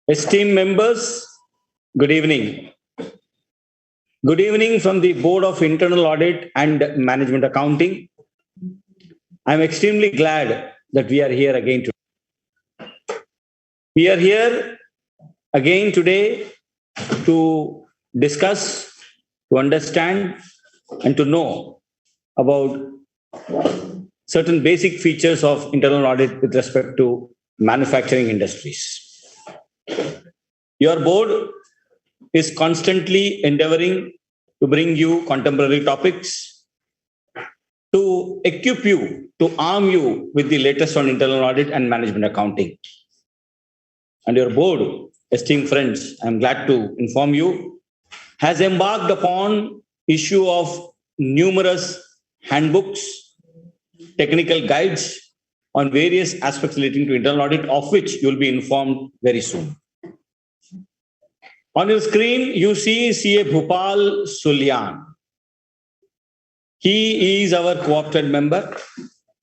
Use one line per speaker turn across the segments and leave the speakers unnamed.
Esteemed members, good evening. Good evening from the Board of Internal Audit and Management Accounting. I'm extremely glad that we are here again today. We are here again today to discuss, to understand, and to know about certain basic features of internal audit with respect to manufacturing industries. Your board is constantly endeavoring to bring you contemporary topics, to equip you, to arm you with the latest on internal audit and management accounting. And your board, esteemed friends, I'm glad to inform you, has embarked upon issue of numerous handbooks, technical guides on various aspects relating to internal audit, of which you will be informed very soon. On your screen, you see CA Bhupal Sulyan. He is our co-opted member,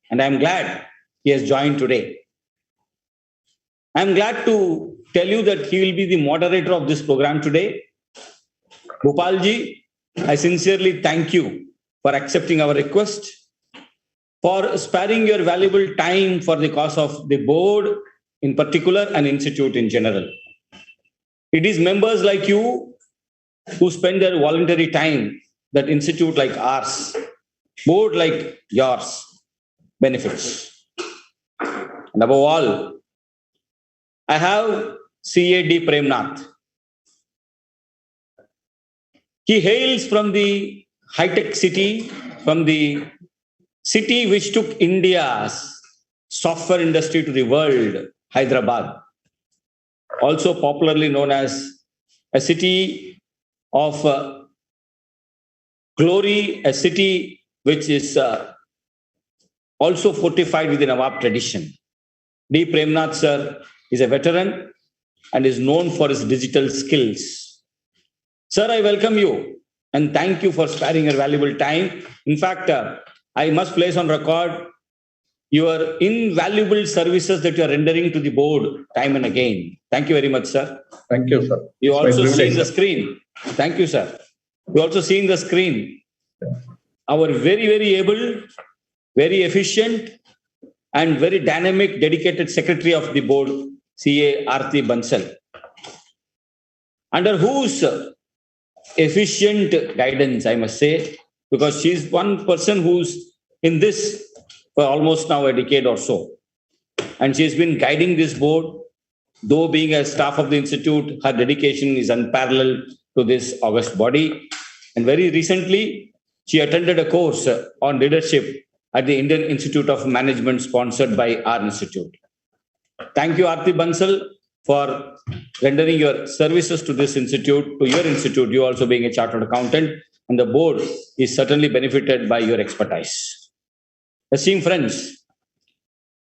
and I'm glad he has joined today. I'm glad to tell you that he will be the moderator of this program today. Bhupalji, I sincerely thank you for accepting our request, for sparing your valuable time for the cause of the board in particular and institute in general. It is members like you who spend their voluntary time that institute like ours, board like yours, benefits. And above all, I have CAD Premnath. He hails from the high-tech city, from the city which took India's software industry to the world, Hyderabad. Also popularly known as a city of glory, a city which is also fortified with the Nawab tradition. D. Premnath sir is a veteran and is known for his digital skills. Sir, I welcome you and thank you for sparing your valuable time. In fact, I must place on record your invaluable services that you are rendering to the board time and again. Thank you very much, sir.
Thank you, sir.
You also see the screen. Thank you, sir. You also see in the screen our very, very able, very efficient, and very dynamic, dedicated secretary of the board, CA Aarti Bansal, under whose efficient guidance, I must say, because she is one person who's in this for almost now a decade or so. And she has been guiding this board. Though being a staff of the institute, her dedication is unparalleled to this august body. And very recently, she attended a course on leadership at the Indian Institute of Management sponsored by our institute. Thank you, Aarti Bansal, for rendering your services to this institute, to your institute, you also being a chartered accountant, and the board is certainly benefited by your expertise. Esteemed friends,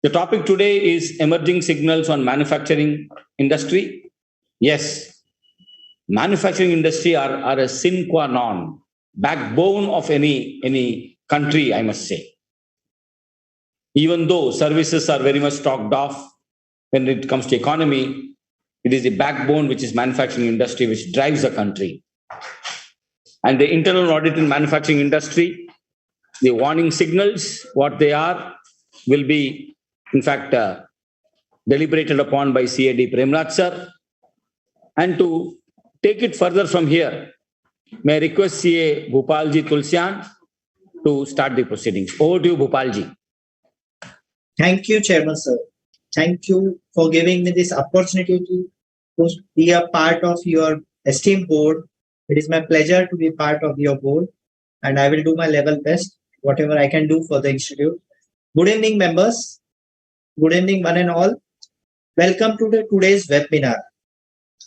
the topic today is emerging signals on manufacturing industry. Yes, manufacturing industry are a sine qua non, backbone of any country, I must say. Even though services are very much talked off when it comes to economy, it is the backbone which is manufacturing industry which drives the country. And the internal audit in manufacturing industry, the warning signals, what they are, will be in fact deliberated upon by CAD Premnath sir. And to take it further from here, may I request CA Bhupalji Tulsian to start the proceedings. Over to you, Bhupalji.
Thank you, Chairman sir. Thank you for giving me this opportunity to be a part of your esteemed board. It is my pleasure to be part of your board, and I will do my level best, whatever I can do for the institute. Good evening, members. Good evening, one and all. Welcome to today's webinar.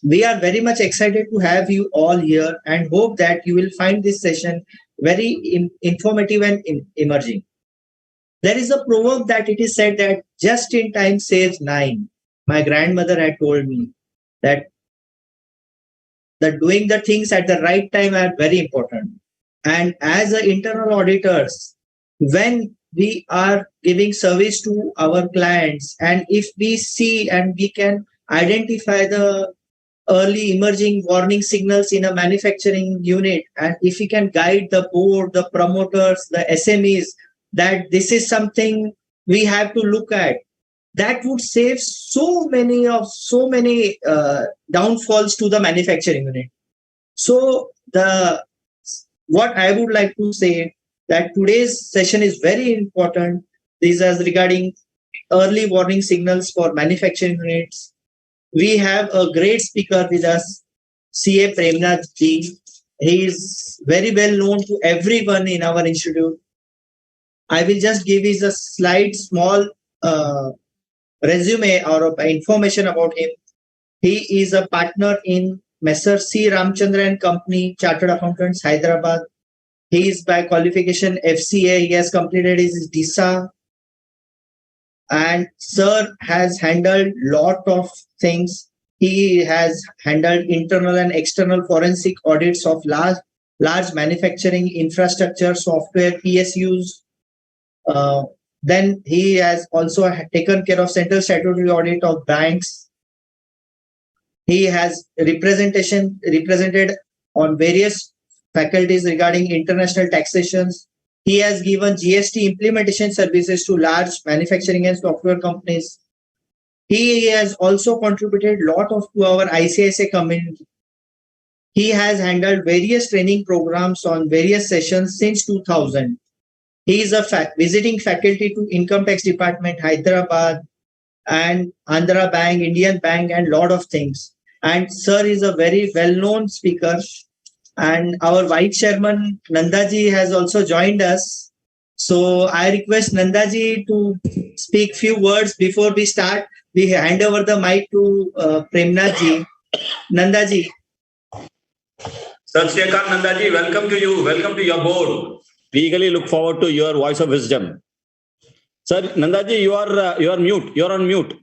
We are very much excited to have you all here and hope that you will find this session very informative and emerging. There is a proverb that it is said that just in time saves nine. My grandmother had told me that doing the things at the right time are very important. And as internal auditors, when we are giving service to our clients, and if we see and we can identify the early emerging warning signals in a manufacturing unit, and if we can guide the board, the promoters, the SMEs, that this is something we have to look at, that would save so many downfalls to the manufacturing unit. So the what I would like to say, that today's session is very important. This is regarding early warning signals for manufacturing units. We have a great speaker with us, CA Premnath ji. He is very well known to everyone in our institute. I will just give you a slide, small uh, resume or information about him. He is a partner in Messer C. Ramchandra and Company, Chartered Accountants, Hyderabad. He is by qualification FCA. He has completed his DISA. And Sir has handled lot of things. He has handled internal and external forensic audits of large manufacturing infrastructure, software, PSUs. Uh, then he has also taken care of central statutory audit of banks. He has represented on various faculties regarding international taxations. He has given GST implementation services to large manufacturing and software companies. He has also contributed a lot to our ICICI community. He has handled various training programs on various sessions since 2000. He is a visiting faculty to Income Tax Department, Hyderabad, and Andhra Bank, Indian Bank, and lot of things. And Sir is a very well-known speaker. And our Vice Chairman Nandaji has also joined us. So I request Nandaji to speak few words before we start. We hand over the mic to Premnathji. Nandaji.
Sir Srikanth Nandaji, welcome to you. Welcome to your board. We eagerly look forward to your voice of wisdom. Sir Nandaji, you are mute. You are on mute.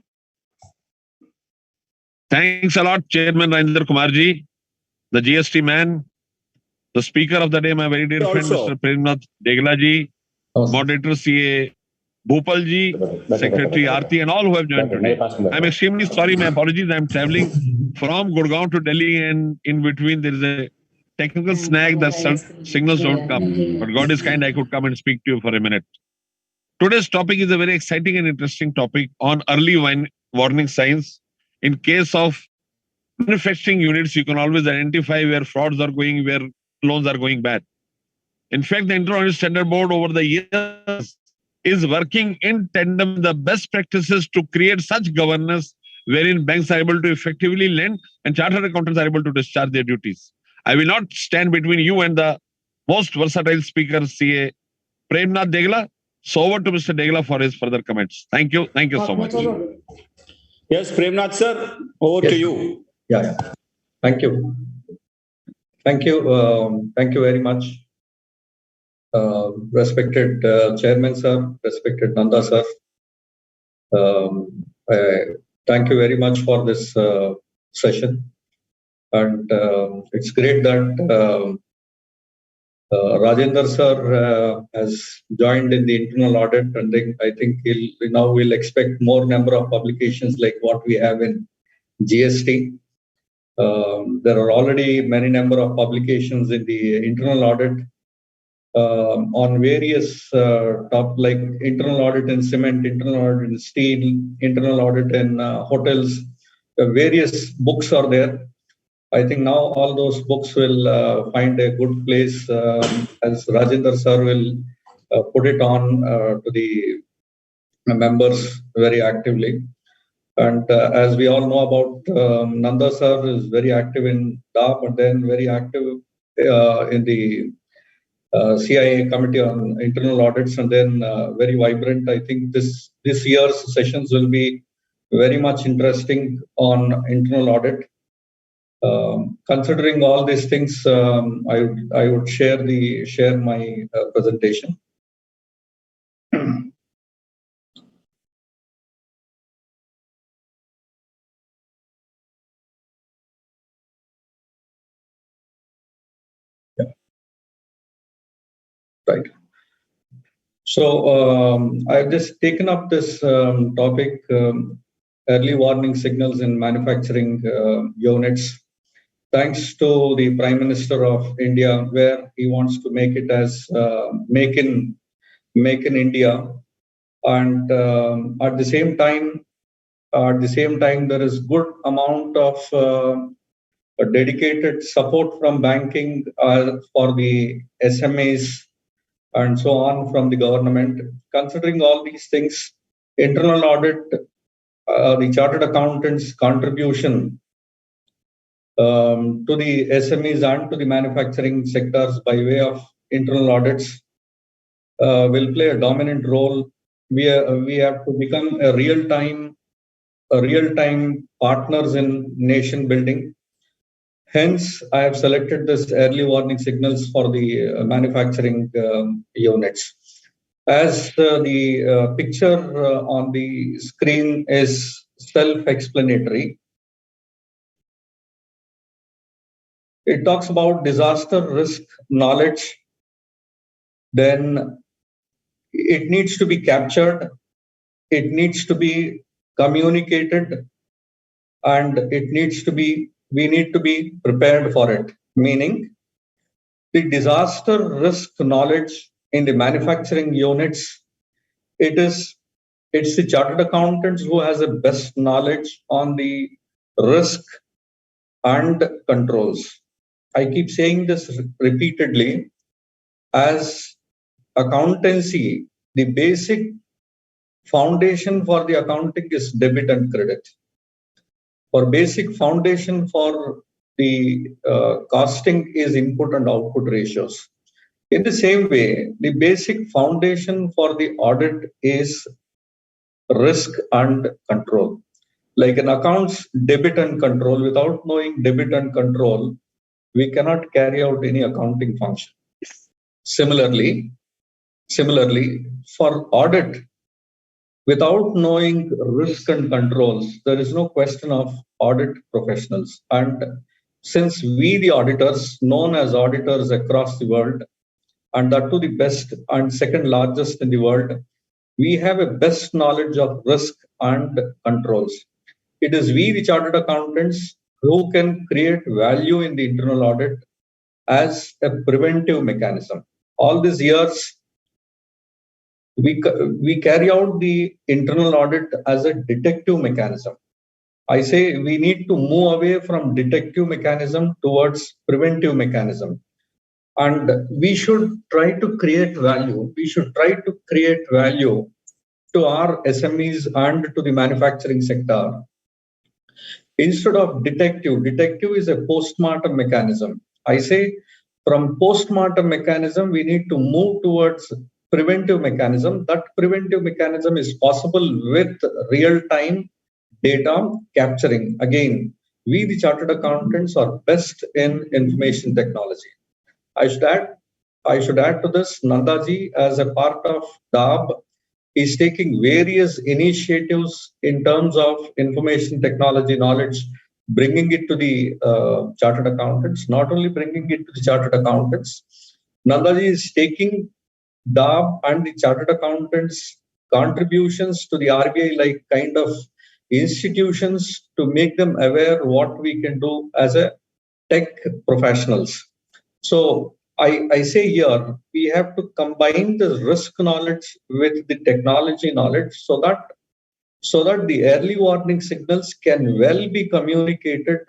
Thanks a lot, Chairman Rajendra Kumarji, the GST man, the speaker of the day, my very dear friend, Mr. Premnath Degla ji, moderator CA Bhopal ji, Secretary Aarti, and all who have joined today. I'm extremely sorry, my apologies. I'm traveling from Gurgaon to Delhi, and in between there is a technical snag that signals don't come. But God is kind, I could come and speak to you for a minute. Today's topic is a very exciting and interesting topic on early warning signs. In case of manufacturing units, you can always identify where frauds are going, where loans are going bad. In fact, the Internal Standard Board over the years is working in tandem with the best practices to create such governance wherein banks are able to effectively lend and chartered accountants are able to discharge their duties. I will not stand between you and the most versatile speaker, CA Premnath Degla. So over to Mr. Degla for his further comments. Thank you. Thank you so much.
Yes, Premnath sir, over to you.
Yeah. Thank you. Thank you. Thank you very much. Respected Chairman sir, respected Nanda sir. Thank you very much for this session. And it's great that Rajendra sir has joined in the internal audit, and I think we'll expect more number of publications like what we have in GST. There are already many number of publications in the internal audit on various like internal audit in cement, internal audit in steel, internal audit in hotels. Various books are there. I think now all those books will find a good place as Rajendra sir will put it on to the members very actively. And as we all know about Nanda sir is very active in DAP and then very active in the CIA Committee on Internal Audits, and then very vibrant. I think this year's sessions will be very much interesting on internal audit. Considering all these things, I would share my presentation. Yeah. Right. So I've just taken up this topic early warning signals in manufacturing units, thanks to the Prime Minister of India, where he wants to make it as make in India, and at the same time, there is good amount of a dedicated support from banking for the SMEs and so on from the government. Considering all these things, internal audit, the chartered accountants' contribution to the SMEs and to the manufacturing sectors by way of internal audits will play a dominant role. We have to become a real-time partners in nation building. Hence, I have selected this early warning signals for the manufacturing units. As the picture on the screen is self-explanatory, it talks about disaster risk knowledge. Then it needs to be captured, it needs to be communicated, and we need to be prepared for it. Meaning, the disaster risk knowledge in the manufacturing units, it's the chartered accountants who has the best knowledge on the risk and controls. I keep saying this repeatedly. As accountancy, the basic foundation for the accounting is debit and credit. For basic foundation for the costing is input and output ratios. In the same way, the basic foundation for the audit is risk and control. Like an accounts debit and control, without knowing debit and control, we cannot carry out any accounting function. Similarly, for audit, without knowing risk and controls, there is no question of audit professionals. And since we, the auditors, known as auditors across the world, and that to the best and second largest in the world, we have a best knowledge of risk and controls. It is we, the chartered accountants, who can create value in the internal audit as a preventive mechanism. All these years, we carry out the internal audit as a detective mechanism. I say we need to move away from detective mechanism towards preventive mechanism. And we should try to create value. We should try to create value to our SMEs and to the manufacturing sector. Instead of detective is a post-mortem mechanism. I say from post-mortem mechanism, we need to move towards preventive mechanism. That preventive mechanism is possible with real-time data capturing. Again, we, the chartered accountants, are best in information technology. I should add to this, Nandaji, as a part of DAB, is taking various initiatives in terms of information technology knowledge, bringing it to the chartered accountants. Not only bringing it to the chartered accountants, Nandaji is taking DAB and the chartered accountants' contributions to the RBI like kind of institutions to make them aware what we can do as a tech professionals. So I say here, we have to combine the risk knowledge with the technology knowledge so that the early warning signals can well be communicated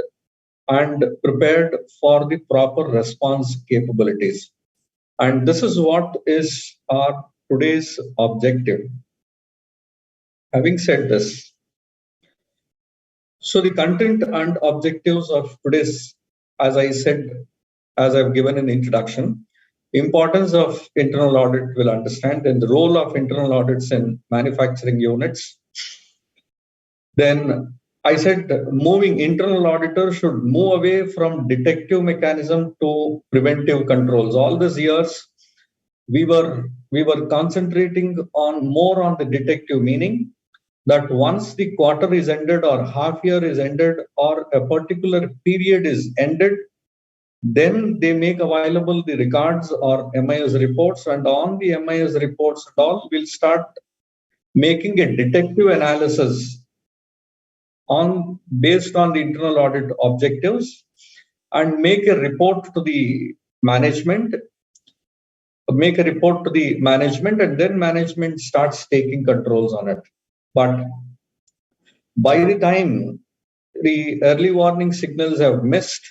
and prepared for the proper response capabilities. And this is what is our today's objective. Having said this, so the content and objectives of today's, as I said, as I've given an introduction, importance of internal audit will understand, and the role of internal audits in manufacturing units. Then I said moving internal auditor should move away from detective mechanism to preventive controls. All these years, we were concentrating more on the detective, meaning that once the quarter is ended or half year is ended or a particular period is ended, then they make available the records or MIS reports, and on the MIS reports and all, we'll start making a detective analysis based on the internal audit objectives and make a report to the management, and then management starts taking controls on it. But by the time the early warning signals have missed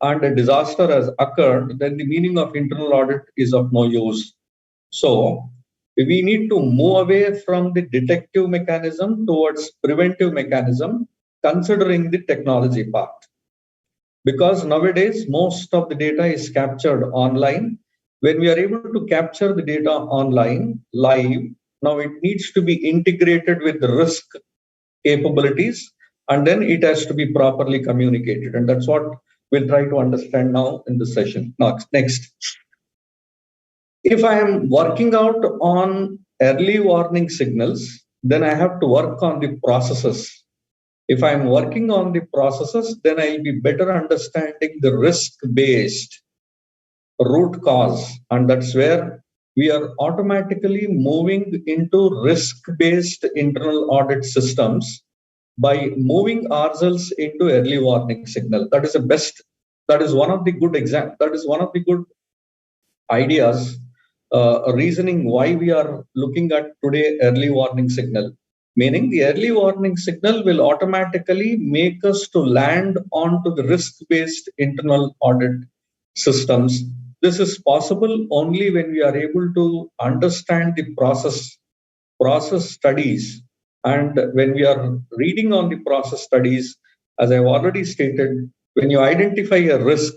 and a disaster has occurred, then the meaning of internal audit is of no use. So we need to move away from the detective mechanism towards preventive mechanism, considering the technology part. Because nowadays, most of the data is captured online. When we are able to capture the data online, live, now it needs to be integrated with the risk capabilities, and then it has to be properly communicated. And that's what we'll try to understand now in this session. Next. If I am working out on early warning signals, then I have to work on the processes. If I'm working on the processes, then I'll be better understanding the risk-based root cause. And that's where we are automatically moving into risk-based internal audit systems by moving ourselves into early warning signal. That is one of the good ideas, reasoning why we are looking at today early warning signal. Meaning the early warning signal will automatically make us to land onto the risk-based internal audit systems. This is possible only when we are able to understand the process studies. And when we are reading on the process studies, as I've already stated, when you identify a risk,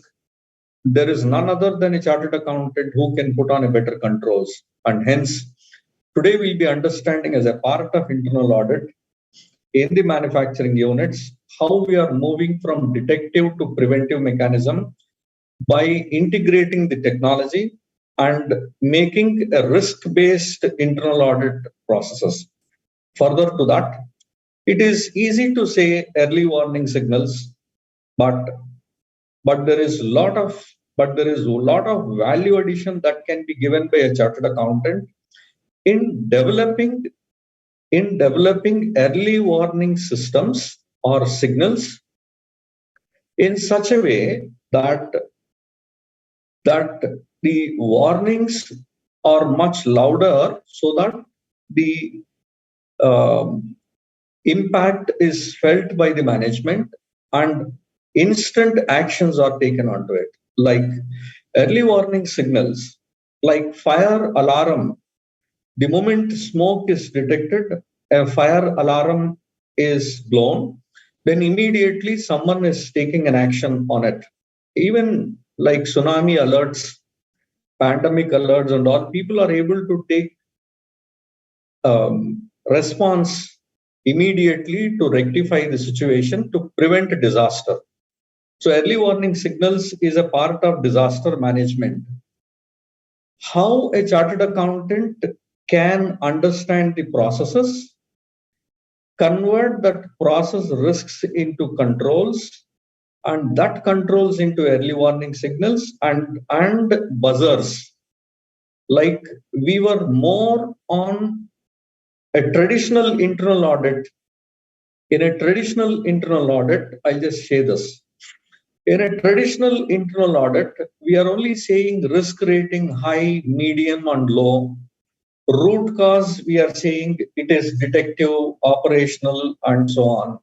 there is none other than a chartered accountant who can put on a better controls. And hence, today we'll be understanding as a part of internal audit in the manufacturing units, how we are moving from detective to preventive mechanism by integrating the technology and making a risk-based internal audit processes. Further to that, it is easy to say early warning signals, but there is a lot of value addition that can be given by a chartered accountant in developing early warning systems or signals in such a way that the warnings are much louder, so that the impact is felt by the management and instant actions are taken onto it. Like early warning signals, like fire alarm. The moment smoke is detected, a fire alarm is blown, then immediately someone is taking an action on it. Even like tsunami alerts, pandemic alerts and all, people are able to take response immediately to rectify the situation to prevent a disaster. So early warning signals is a part of disaster management. How a chartered accountant can understand the processes, convert that process risks into controls, and that controls into early warning signals and buzzers. Like we were more on a traditional internal audit. In a traditional internal audit, I'll just say this. In a traditional internal audit, we are only saying risk rating high, medium, and low. Root cause, we are saying it is detective, operational, and so on.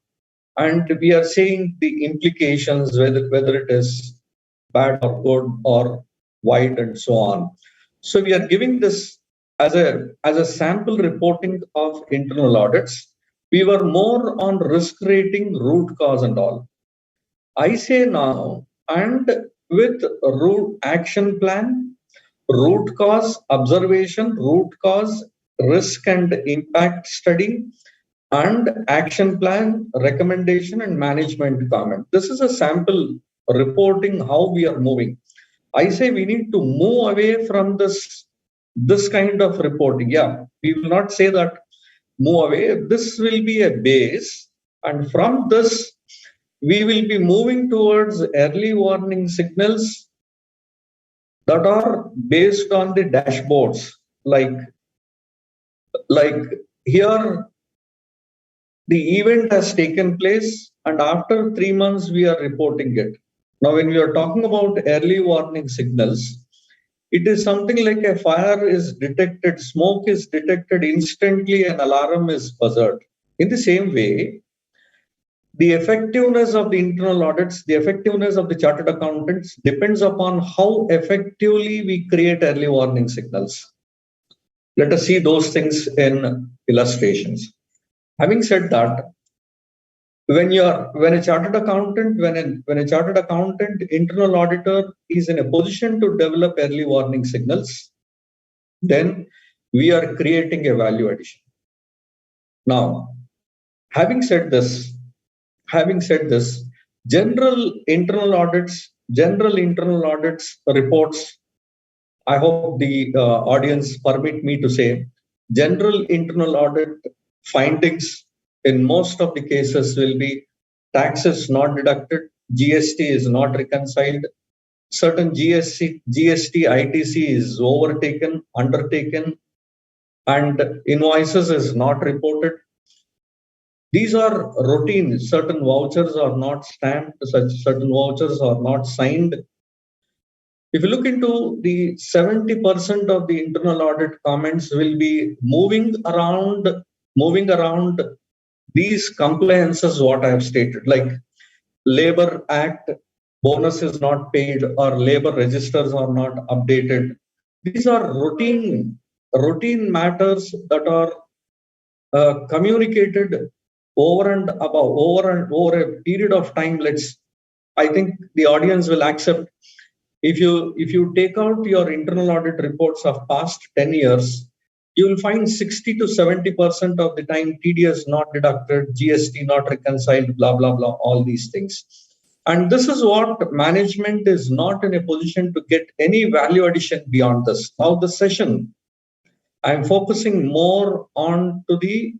And we are saying the implications, whether it is bad or good or wide and so on. So we are giving this as a sample reporting of internal audits. We were more on risk rating, root cause and all. I say now, and with root action plan, root cause observation, root cause risk and impact study, and action plan, recommendation, and management comment. This is a sample reporting how we are moving. I say we need to move away from this kind of reporting. Yeah, we will not say that move away. This will be a base, and from this, we will be moving towards early warning signals that are based on the dashboards. Like here, the event has taken place, and after 3 months, we are reporting it. Now, when we are talking about early warning signals, it is something like a fire is detected, smoke is detected instantly, an alarm is buzzed. In the same way, the effectiveness of the internal audits, the effectiveness of the chartered accountants depends upon how effectively we create early warning signals. Let us see those things in illustrations. Having said that, when a chartered accountant, when a chartered accountant, internal auditor is in a position to develop early warning signals, then we are creating a value addition. Now, having said this, general internal audits reports, I hope the audience permit me to say, general internal audit findings in most of the cases will be taxes not deducted, GST is not reconciled, certain GST, ITC is overtaken, undertaken, and invoices is not reported. These are routine. Certain vouchers are not stamped, certain vouchers are not signed. If you look into the 70% of the internal audit comments will be moving around these compliances, what I have stated, like Labor Act, bonus is not paid, or labor registers are not updated. These are routine matters that are communicated over a period of time. I think the audience will accept. If you take out your internal audit reports of past 10 years, you will find 60 to 70% of the time TDS not deducted, GST not reconciled, blah, blah, blah, all these things. And this is what management is not in a position to get any value addition beyond this. Now, the session, I'm focusing more on to the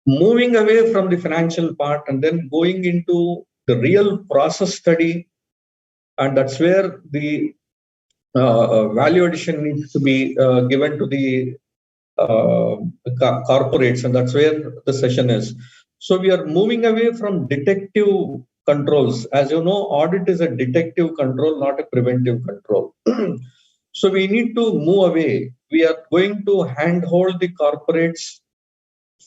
moving away from the financial part and then going into the real process study. And that's where the value addition needs to be given to the corporates, and that's where the session is. So we are moving away from detective controls. As you know, audit is a detective control, not a preventive control. So we need to move away. We are going to handhold the corporates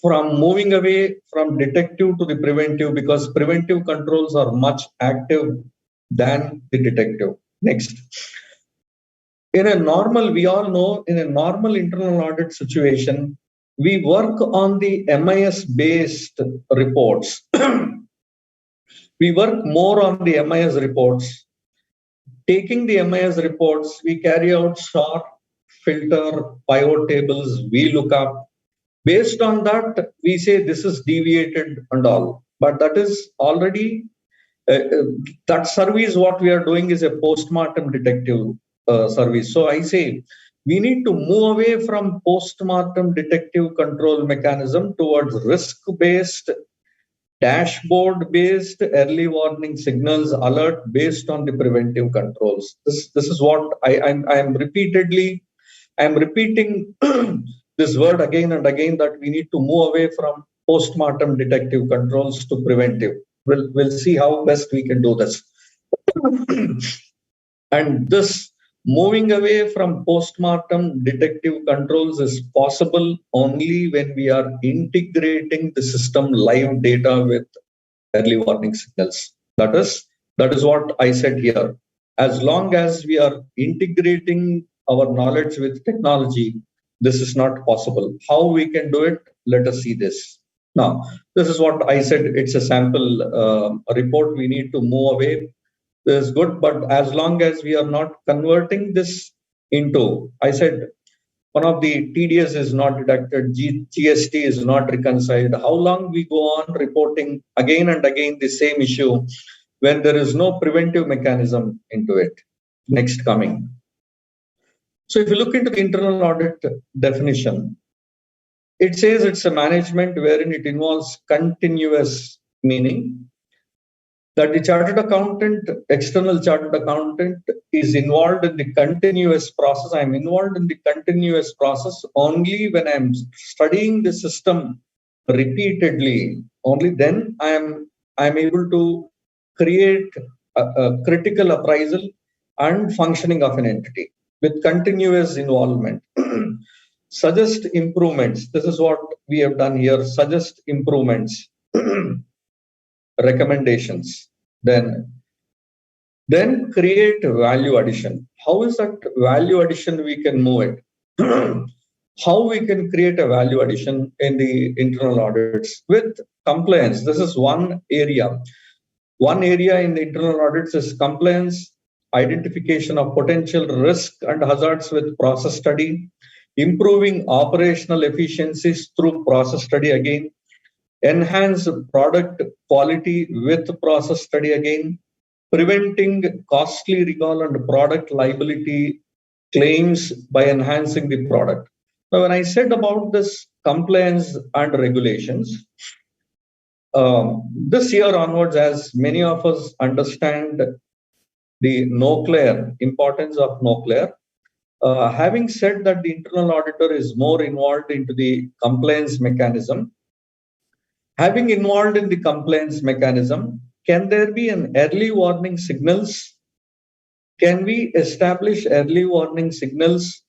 from moving away from detective to the preventive, because preventive controls are much active than the detective. Next. We all know, in a normal internal audit situation, we work on the MIS based reports. We work more on the MIS reports. Taking the MIS reports, we carry out sort, filter, pivot tables, we look up. Based on that, we say this is deviated and all. But that is already, that service, what we are doing is a post-mortem detective service. So I say we need to move away from post-mortem detective control mechanism towards risk-based, dashboard-based early warning signals alert based on the preventive controls. This is what I'm repeating this word again and again, that we need to move away from post-mortem detective controls to preventive. We'll see how best we can do this. And this moving away from post-mortem detective controls is possible only when we are integrating the system live data with early warning signals. That is what I said here. As long as we are integrating our knowledge with technology, this is not possible. How we can do it? Let us see this. Now, this is what I said. It's a sample report. We need to move away. This is good, but as long as we are not converting this into, I said, one of the TDS is not deducted, GST is not reconciled. How long we go on reporting again and again the same issue when there is no preventive mechanism into it? Next coming. So if you look into the internal audit definition, it says it's a management wherein it involves continuous, meaning that the chartered accountant, external chartered accountant, is involved in the continuous process. I'm involved in the continuous process only when I'm studying the system repeatedly, only then I'm able to create a critical appraisal and functioning of an entity with continuous involvement. Suggest improvements. This is what we have done here. Suggest improvements, recommendations. Then create value addition. How is that value addition we can move it? How we can create a value addition in the internal audits with compliance. This is one area. One area in the internal audits is compliance, identification of potential risk and hazards with process study, improving operational efficiencies through process study again, enhance product quality with process study again, preventing costly recall and product liability claims by enhancing the product. Now, when I said about this compliance and regulations, this year onwards, as many of us understand the nuclear importance of nuclear, having said that the internal auditor is more involved into the compliance mechanism, having involved in the compliance mechanism, can there be an early warning signals? Can we establish early warning signals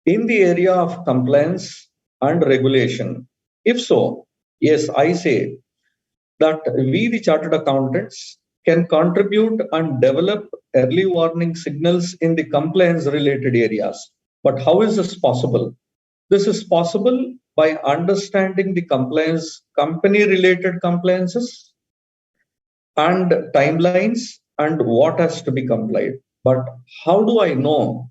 in the area of compliance and regulation? If so, yes, I say that we, the chartered accountants, can contribute and develop early warning signals in the compliance related areas. But how is this possible? This is possible by understanding the compliance, company related compliances and timelines and what has to be complied. But how do I know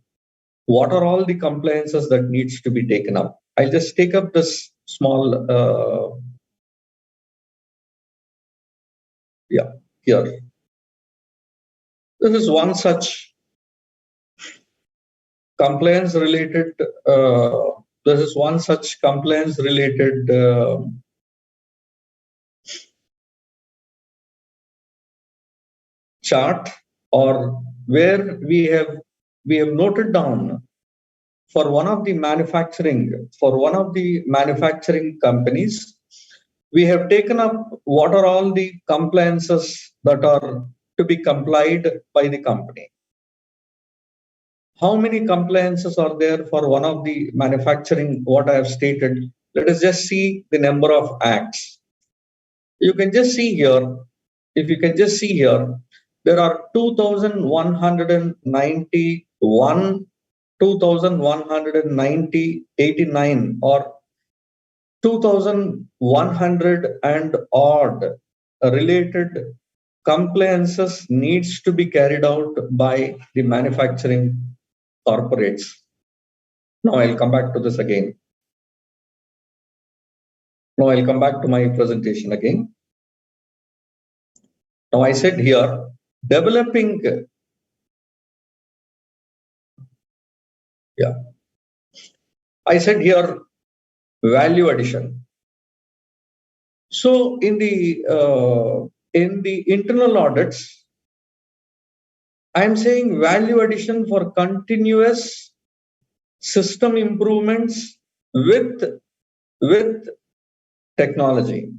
what are all the compliances that needs to be taken up? I'll just take up this small, here. This is one such compliance related, this is one such compliance related chart, or where we have noted down for one of the manufacturing companies, we have taken up what are all the compliances that are to be complied by the company. How many compliances are there for one of the manufacturing, what I have stated? Let us just see the number of acts. You can just see here, if you can just see here, there are 2,191, 2,190, 89 or 2,100 and odd related compliances needs to be carried out by the manufacturing corporates. Now I'll come back to this again. Now I'll come back to my presentation again. Now I said here, developing, I said here, value addition. So in the internal audits, I'm saying value addition for continuous system improvements with technology.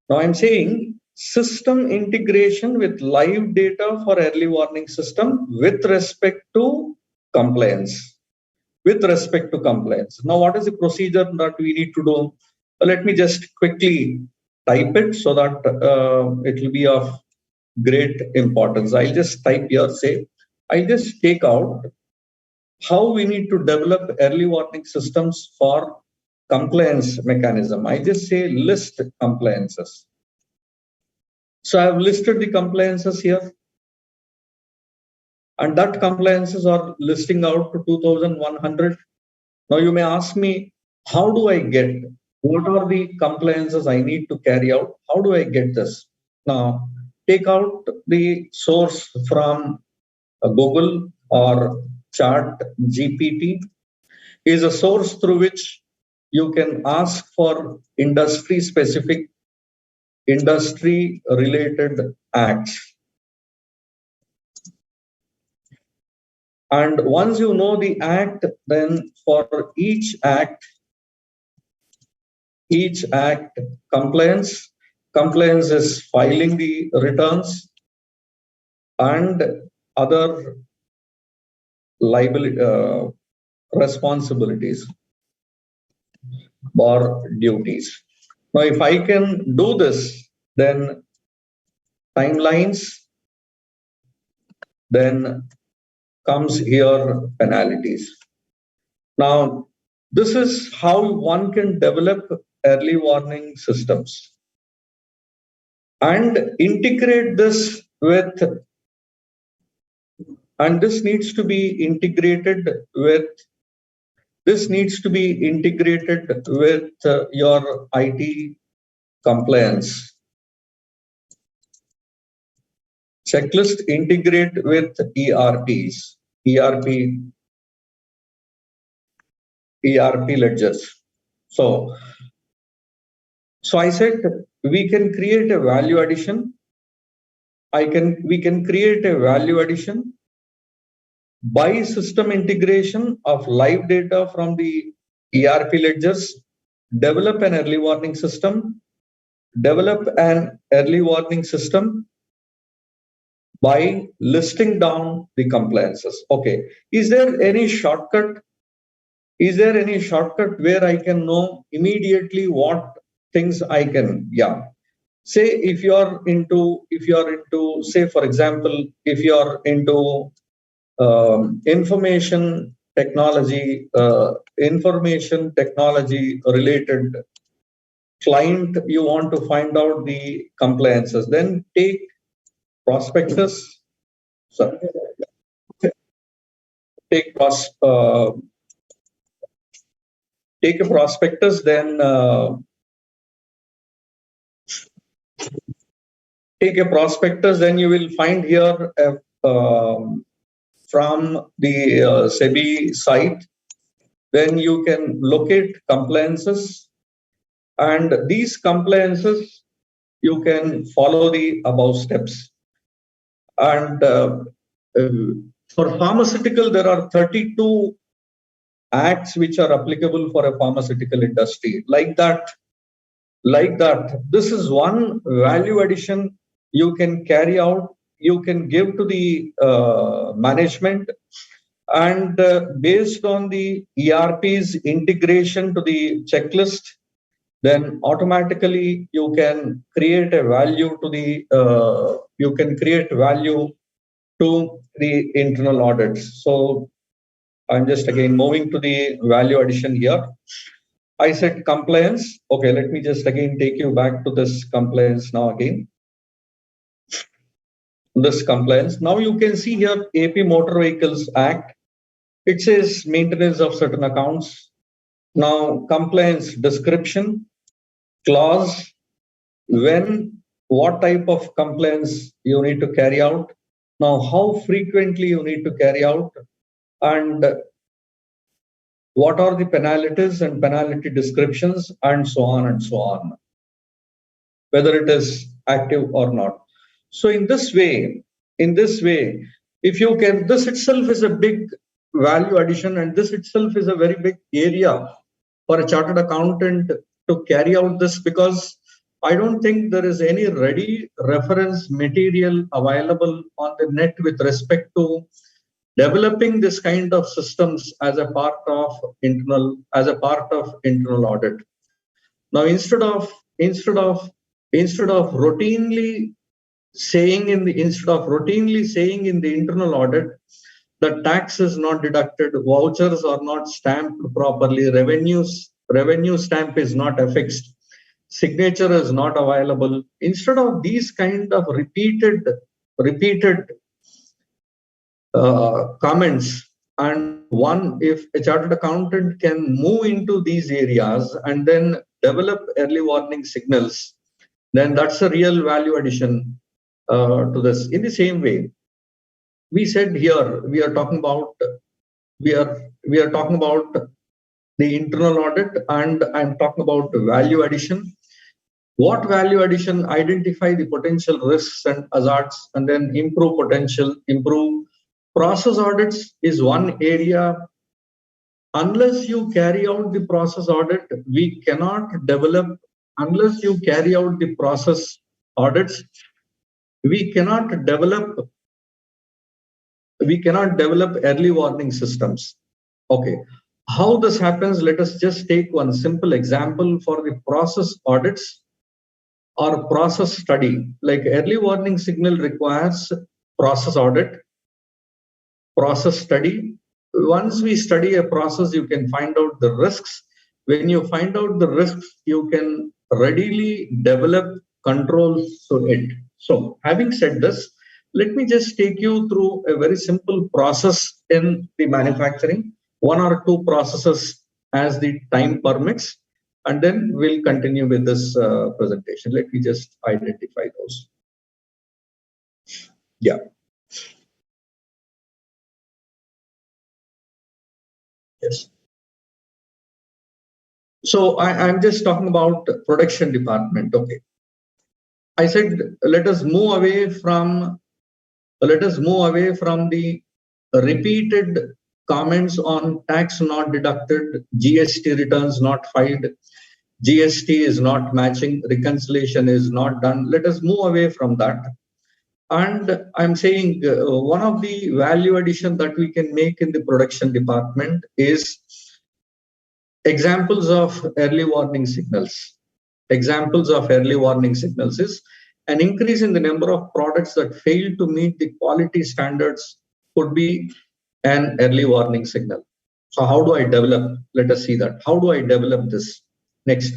Now I'm saying system integration with live data for early warning system with respect to compliance. With respect to compliance. Now, what is the procedure that we need to do? Let me just quickly type it so that it will be of great importance. I'll just type here, say, I'll just take out how we need to develop early warning systems for compliance mechanism. I just say list compliances. So I've listed the compliances here. And that compliances are listing out to 2,100. Now you may ask me, how do I get, what are the compliances I need to carry out? How do I get this? Now, take out the source from Google or Chat GPT is a source through which you can ask for industry specific, industry related acts. And once you know the act, then for each act, each act compliance. Compliance is filing the returns and other liability responsibilities or duties. Now, if I can do this, then timelines, then comes here penalties. Now, this is how one can develop early warning systems and integrate this with, and this needs to be integrated with, your IT compliance. Checklist integrate with ERP ledgers. So I said we can create a value addition. We can create a value addition by system integration of live data from the ERP ledgers, develop an early warning system by listing down the compliances. Okay, is there any shortcut? Is there any shortcut where I can know immediately what things I can? Yeah. Say if you are into, say for example, if you are into information technology related client, you want to find out the compliances, then take prospectus. Sorry. Take a prospectus, then you will find here from the SEBI site, then you can locate compliances, and these compliances you can follow the above steps. And for pharmaceutical, there are 32 acts which are applicable for a pharmaceutical industry. Like that, this is one value addition you can carry out, you can give to the management, and based on the ERP's integration to the checklist, then automatically you can create a value to the internal audits. So I'm just again moving to the value addition here. I said compliance. Okay, let me just again take you back to this compliance now again. This compliance. Now you can see here AP Motor Vehicles Act. It says maintenance of certain accounts. Now compliance description clause, what type of compliance you need to carry out. Now how frequently you need to carry out, and what are the penalties and penalty descriptions, and so on and so on, whether it is active or not. So in this way, if you can, this itself is a big value addition, and this itself is a very big area for a chartered accountant to carry out this, because I don't think there is any ready reference material available on the net with respect to developing this kind of systems as a part of internal audit. Now, instead of routinely saying in the internal audit, the tax is not deducted, vouchers are not stamped properly, revenue stamp is not affixed, signature is not available. Instead of these kind of repeated comments, and if a chartered accountant can move into these areas and then develop early warning signals, then that's a real value addition to this. In the same way, we said here we are talking about the internal audit, and I'm talking about the value addition. What value addition? Identify the potential risks and hazards, and then improve process audits is one area unless you carry out the process audit, we cannot develop, unless you carry out the process audits, we cannot develop early warning systems. Okay. How this happens, let us just take one simple example for the process audits or process study. Like early warning signal requires process audit, process study. Once we study a process, you can find out the risks. When you find out the risks, you can readily develop controls to it. So having said this, let me just take you through a very simple process in the manufacturing, one or two processes as the time permits, and then we'll continue with this presentation. Let me just identify those. Yeah. Yes. So I'm just talking about production department. Okay. I said let us move away from the repeated comments on tax not deducted, GST returns not filed, GST is not matching, reconciliation is not done. Let us move away from that. And I'm saying one of the value addition that we can make in the production department is examples of early warning signals. Examples of early warning signals is an increase in the number of products that fail to meet the quality standards could be an early warning signal. So how do I develop? Let us see that. How do I develop this? Next,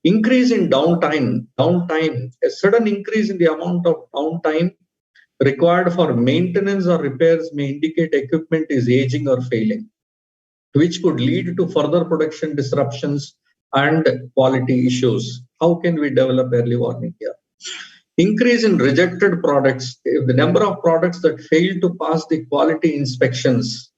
increase in downtime. A sudden increase in the amount of downtime required for maintenance or repairs may indicate equipment is aging or failing, which could lead to further production disruptions and quality issues. How can we develop early warning here? Increase in rejected products. If the number of products that fail to pass the quality inspections,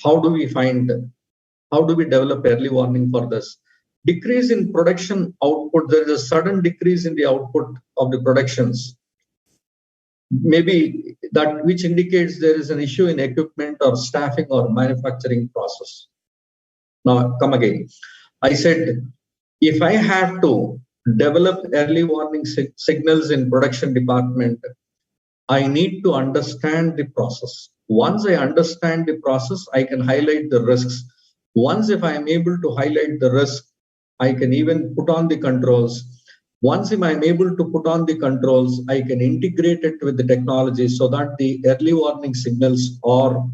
how do we develop early warning for this? Decrease in production output. There is a sudden decrease in the output of the productions. Maybe that which indicates there is an issue in equipment or staffing or manufacturing process. Now come again. I said, if I have to develop early warning signals in production department, I need to understand the process. Once I understand the process, I can highlight the risks. Once if I am able to highlight the risk, I can even put on the controls. Once if I'm able to put on the controls, I can integrate it with the technology so that the early warning signals or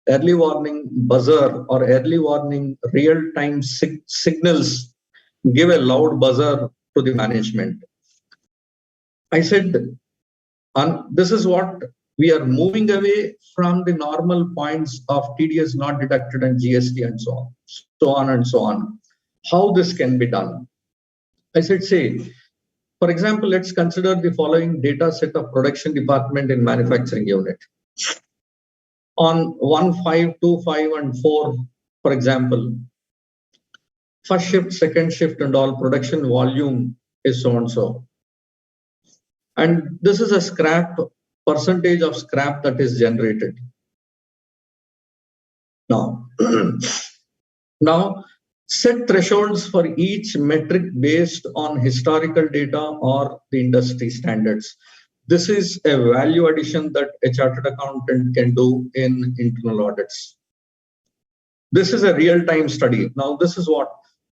early warning buzzer or early warning real-time signals give a loud buzzer to the management. I said, this is what we are moving away from the normal points of TDS not deducted and GST and so on and so on. How this can be done? I said, say, for example, let's consider the following data set of production department in manufacturing unit. On 1, 5, 2, 5, and 4, for example, first shift, second shift, and all production volume is so and so. And this is a scrap percentage of scrap that is generated. Now, set thresholds for each metric based on historical data or the industry standards. This is a value addition that a chartered accountant can do in internal audits. This is a real-time study. Now, this is what?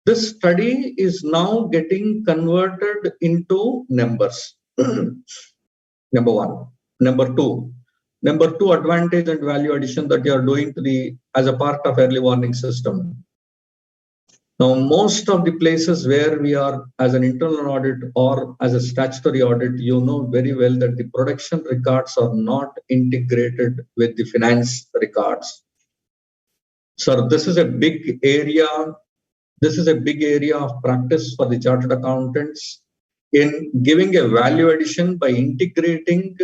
This study is now getting converted into numbers. Number one. Number two advantage and value addition that you are doing to the as a part of early warning system. Now, most of the places where we are as an internal audit or as a statutory audit, you know very well that the production records are not integrated with the finance records. So this is a big area. This is a big area of practice for the chartered accountants in giving a value addition by integrating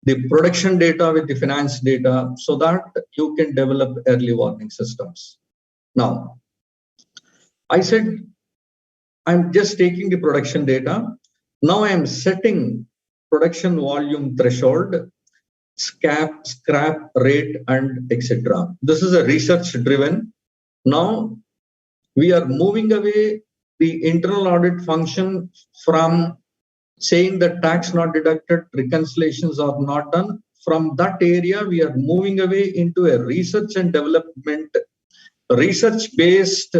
the production data with the finance data so that you can develop early warning systems. Now, I said, I'm just taking the production data. Now I am setting production volume threshold, scrap rate, and etc. This is a research driven. Now we are moving away the internal audit function from saying that tax not deducted, reconciliations are not done. From that area, we are moving away into a research and development, research-based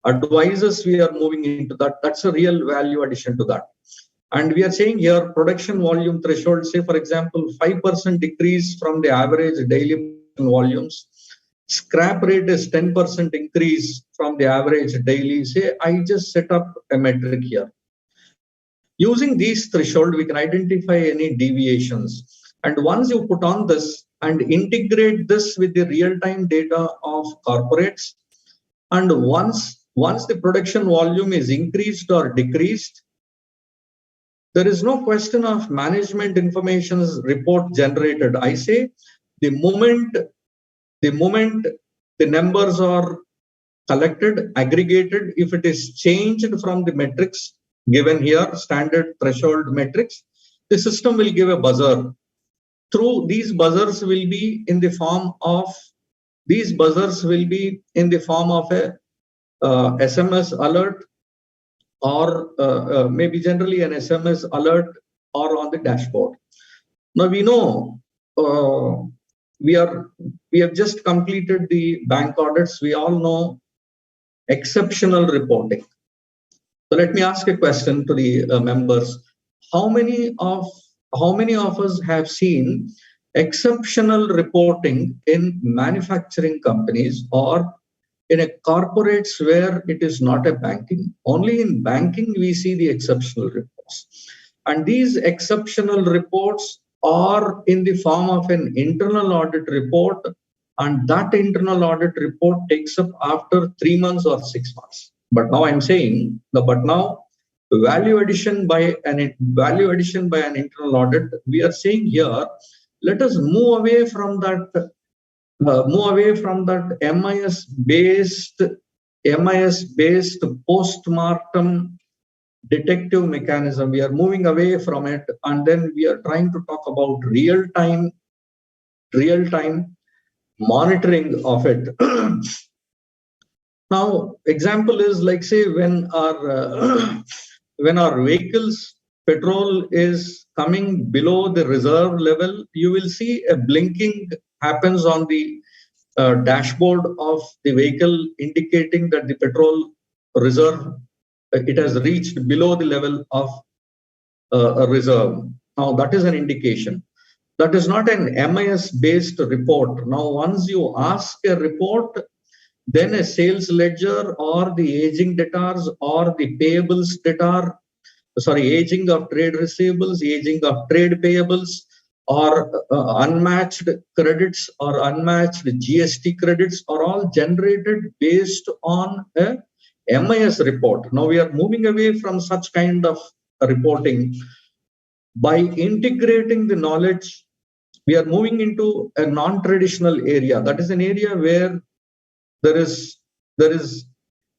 advisors. We are moving into that. That's a real value addition to that. And we are saying here production volume threshold, say for example, 5% decrease from the average daily volumes. Scrap rate is 10% increase from the average daily. Say I just set up a metric here. Using these threshold, we can identify any deviations. And once you put on this and integrate this with the real-time data of corporates, and once the production volume is increased or decreased, there is no question of management information report generated. I say the moment the numbers are collected, aggregated, if it is changed from the metrics given here, standard threshold metrics, the system will give a buzzer. Through these buzzers will be in the form of a SMS alert, or maybe generally an SMS alert, or on the dashboard. Now we know we have just completed the bank audits. We all know exceptional reporting. So let me ask a question to the members. How many of us have seen exceptional reporting in manufacturing companies or in a corporates where it is not a banking? Only in banking we see the exceptional reports. And these exceptional reports are in the form of an internal audit report, and that internal audit report takes up after 3 months or 6 months. But now I'm saying, value addition by an internal audit, we are saying here, let us move away from that MIS based post-mortem detective mechanism. We are moving away from it, and then we are trying to talk about real-time monitoring of it. Now, example is like, say, when our vehicles petrol is coming below the reserve level, you will see a blinking happens on the dashboard of the vehicle, indicating that the petrol reserve, it has reached below the level of a reserve. Now that is an indication. That is not an MIS based report. Now once you ask a report, then a sales ledger or the aging debtors or the payables debtor, aging of trade receivables, aging of trade payables, or unmatched credits or unmatched GST credits are all generated based on a MIS report. Now we are moving away from such kind of reporting. By integrating the knowledge, we are moving into a non-traditional area. That is an area where there is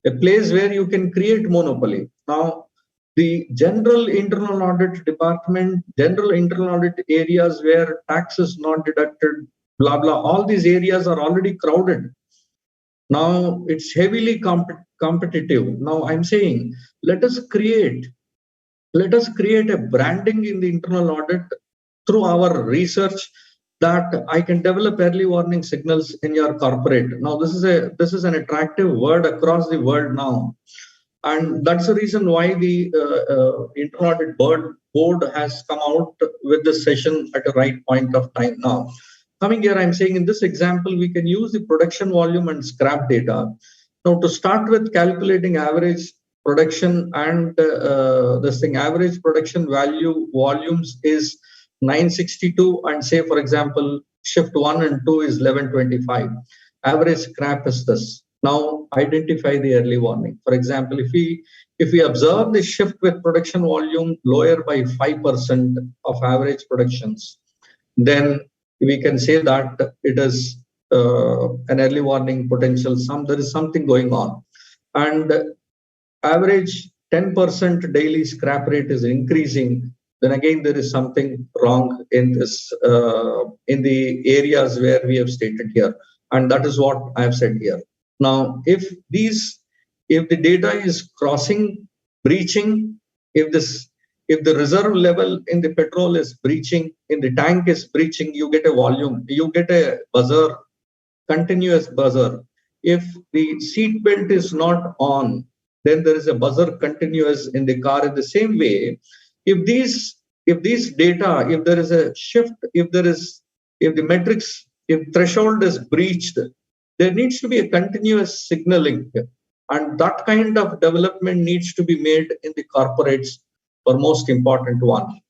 a place where you can create monopoly. Now, the general internal audit department, general internal audit areas where tax is not deducted, blah, blah, all these areas are already crowded. Now it's heavily competitive. Now I'm saying, let us create a branding in the internal audit through our research, that I can develop early warning signals in your corporate. Now this is an attractive word across the world now. And that's the reason why the internal audit board has come out with this session at the right point of time now. Coming here, I'm saying in this example, we can use the production volume and scrap data. Now to start with calculating average production and average production volumes is 962, and say for example, shift 1 and 2 is 1125. Average scrap is this. Now identify the early warning. For example, if we observe the shift with production volume lower by 5% of average productions, then we can say that it is an early warning potential. There is something going on. And average 10% daily scrap rate is increasing. then again there is something wrong in this in the areas where we have stated here, and that is what I have said here. Now, if the data is crossing, breaching, if the reserve level in the petrol is breaching, in the tank is breaching, you get a volume, you get a buzzer, continuous buzzer. If the seat belt is not on, then there is a buzzer continuous in the car. In the same way, if these data, if there is a shift, if the metrics, if threshold is breached, there needs to be a continuous signaling, and that kind of development needs to be made in the corporates for most important one.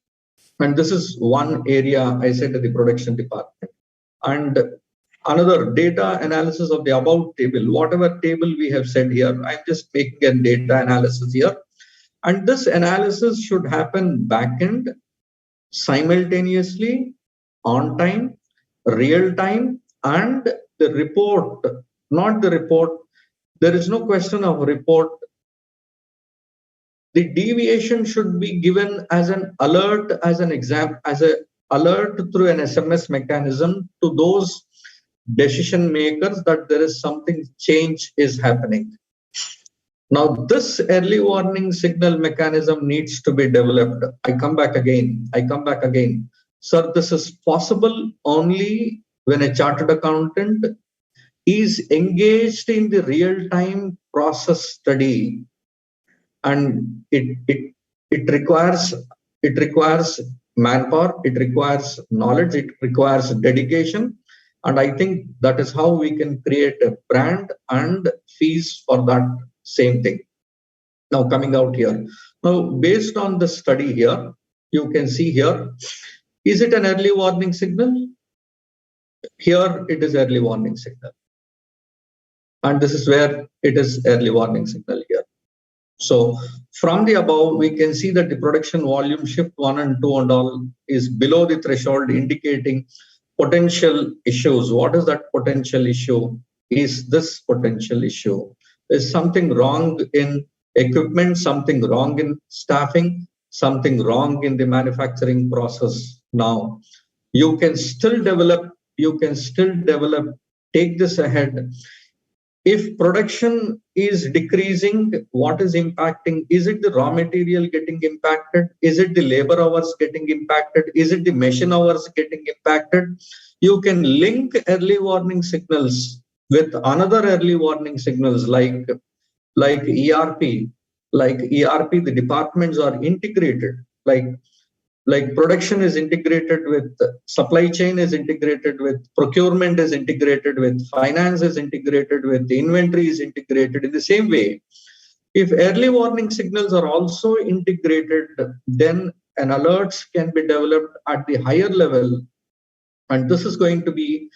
And this is one area I said to the production department. And another, data analysis of the above table, whatever table we have said here, I'm just making a data analysis here. And this analysis should happen back-end, simultaneously, on time, real time, and the report, not the report. There is no question of report. The deviation should be given as an alert, as an exam, as an alert through an SMS mechanism to those decision makers that there is something change is happening. Now, this early warning signal mechanism needs to be developed. I come back again. Sir, this is possible only when a chartered accountant is engaged in the real-time process study, and it requires manpower, it requires knowledge, it requires dedication. And I think that is how we can create a brand and fees for that same thing. Now, coming out here. Now, based on the study here, you can see here, is it an early warning signal? Here it is early warning signal. And this is where it is early warning signal here. So from the above, we can see that the production volume shift 1 and 2 and all is below the threshold, indicating potential issues. What is that potential issue? Is this potential issue? Is something wrong in equipment, something wrong in staffing, something wrong in the manufacturing process? Now, you can still develop, take this ahead. If production is decreasing, what is impacting? Is it the raw material getting impacted? Is it the labor hours getting impacted? Is it the machine hours getting impacted? You can link early warning signals with another early warning signals like ERP. Like ERP, the departments are integrated. Like production is integrated with supply chain, is integrated with procurement, is integrated with finance, is integrated with inventory, is integrated. In the same way, if early warning signals are also integrated, then an alerts can be developed at the higher level, and this is going to be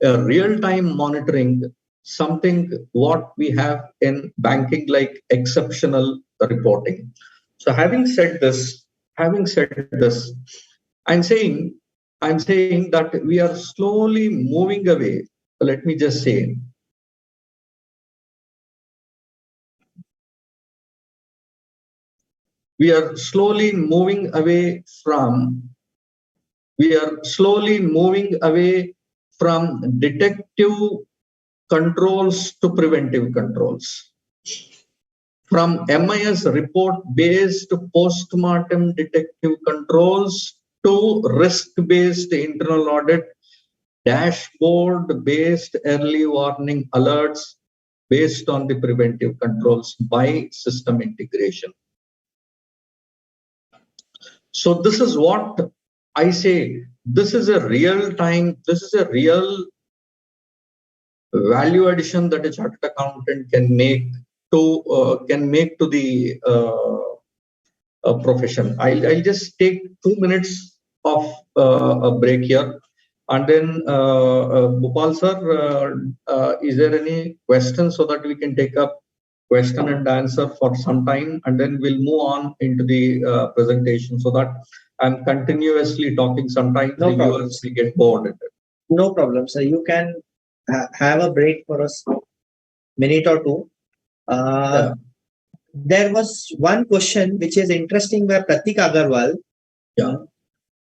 a real-time monitoring, something what we have in banking like exceptional reporting. So having said this, I'm saying that we are slowly moving away. Let me just say, we are slowly moving away from detective controls to preventive controls. From MIS report-based post-mortem detective controls to risk-based internal audit, dashboard-based early warning alerts based on the preventive controls by system integration. So this is what I say. This is a real value addition that a chartered accountant can make to the profession. I'll just take 2 minutes of a break here, and then Bhupal sir, is there any questions so that we can take up question and answer for some time, and then we'll move on into the presentation, so that I'm continuously talking. Sometimes the viewers will get bored.
No problem, sir. You can have a break for a minute or two. There was one question which is interesting by Pratik Agarwal.
Yeah.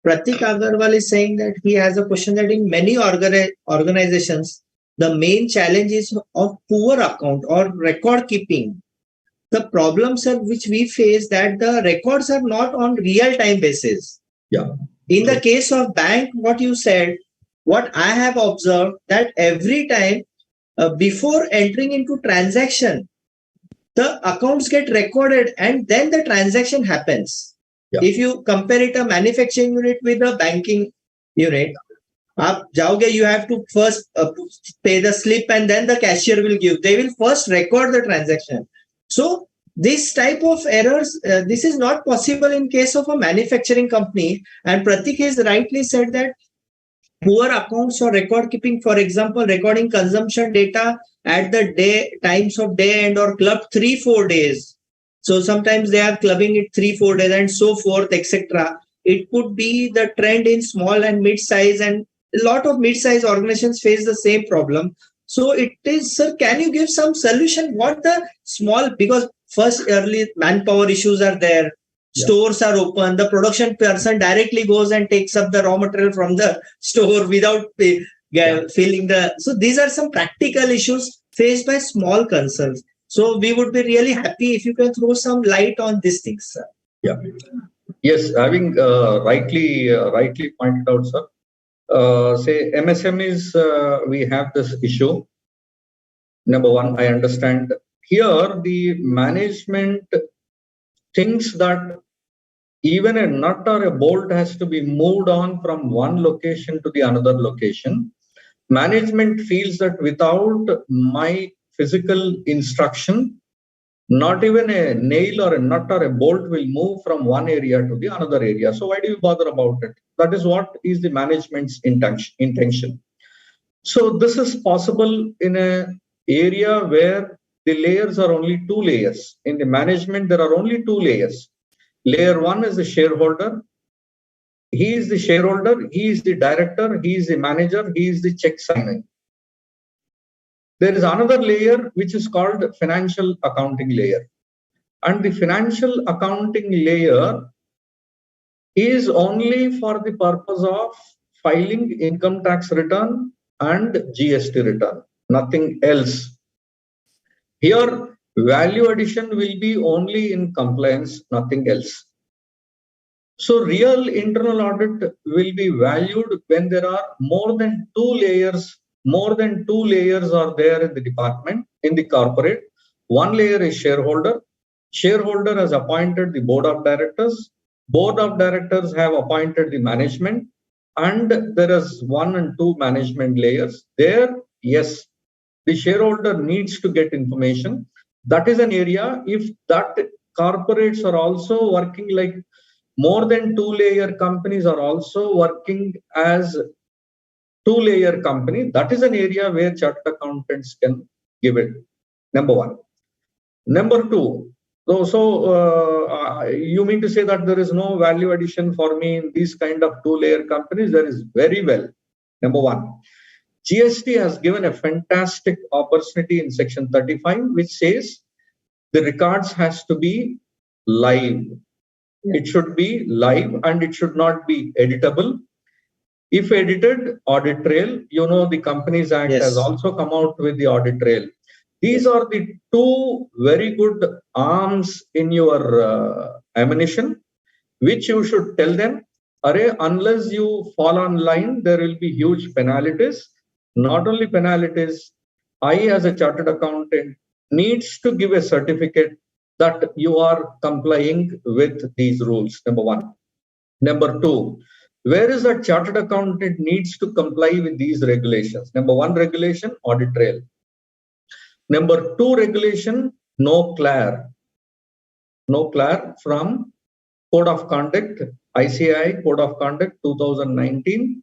Pratik Agarwal is saying that he has a question that in many organizations, the main challenge is of poor account or record keeping. The problems are which we face that the records are not on real time basis.
Yeah.
In the case of bank, what you said, what I have observed that every time before entering into transaction, the accounts get recorded and then the transaction happens.
Yeah.
If you compare it a manufacturing unit with a banking unit, आप जाओगे, you have to first pay the slip and then the cashier will give. They will first record the transaction. So this type of errors, this is not possible in case of a manufacturing company. And Pratik has rightly said that poor accounts or record keeping, for example, recording consumption data at the day times of day end or club 3-4 days. So sometimes they are clubbing it 3-4 days and so forth, etc. It could be the trend in small and mid-size, and a lot of mid-size organizations face the same problem. So it is, sir, can you give some solution? What the small, because first early manpower issues are there. Stores are open. The production person directly goes and takes up the raw material from the store without filling the. So these are some practical issues faced by small concerns. So we would be really happy if you can throw some light on these things, sir.
Yeah. Yes, having rightly pointed out, sir. Say MSMEs, we have this issue. Number one, I understand. Here, the management thinks that even a nut or a bolt has to be moved on from one location to the another location. Management feels that without my physical instruction, not even a nail or a nut or a bolt will move from one area to the another area. So why do you bother about it? That is what is the management's intention. So this is possible in an area where the layers are only 2 layers. In the management, there are only 2 layers. Layer 1 is the shareholder. He is the shareholder, he is the director, he is the manager, he is the check signing. There is another layer which is called financial accounting layer. And the financial accounting layer is only for the purpose of filing income tax return and GST return, nothing else. Here, value addition will be only in compliance, nothing else. So real internal audit will be valued when there are more than 2 layers. More than 2 layers are there in the department, in the corporate. One layer is shareholder. Shareholder has appointed the board of directors. Board of directors have appointed the management. And there is 1 and 2 management layers. There, yes, the shareholder needs to get information. That is an area. If that corporates are also working like more than 2 layer companies are also working as 2 layer company, that is an area where chartered accountants can give it. Number 1. Number 2, you mean to say that there is no value addition for me in these kind of 2 layer companies? There is very well. Number 1, GST has given a fantastic opportunity in section 35, which says the records has to be live. It should be live and it should not be editable. If edited, audit trail, the Companies Act has also come out with the audit trail. These are the 2 very good arms in your ammunition, which you should tell them, unless you fall on line, there will be huge penalties. Not only penalties, I as a chartered accountant needs to give a certificate that you are complying with these rules, number 1. Number 2, where is that chartered accountant needs to comply with these regulations? Number 1 regulation, audit trail. Number 2 regulation, no CLAR. No CLAR from Code of Conduct, ICAI Code of Conduct 2019.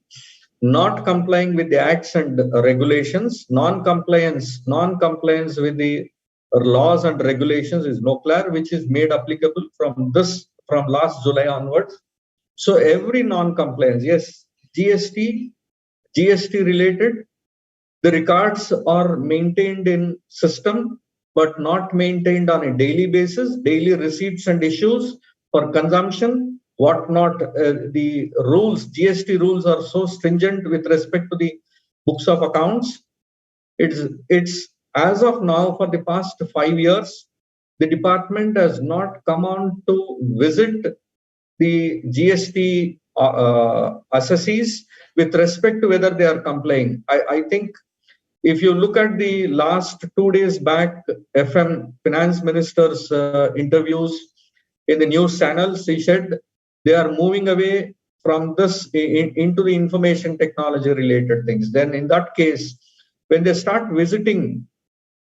Not complying with the acts and regulations, non-compliance with the laws and regulations is no CLAR, which is made applicable from last July onwards. So every non-compliance, yes, GST related, the records are maintained in system, but not maintained on a daily basis. Daily receipts and issues for consumption, whatnot. The rules, GST rules are so stringent with respect to the books of accounts. It's as of now, for the past 5 years, the department has not come on to visit the GST assessees with respect to whether they are complying. I think if you look at the last 2 days back, FM finance minister's interviews in the news channels, he said they are moving away from this into the information technology related things. Then in that case, when they start visiting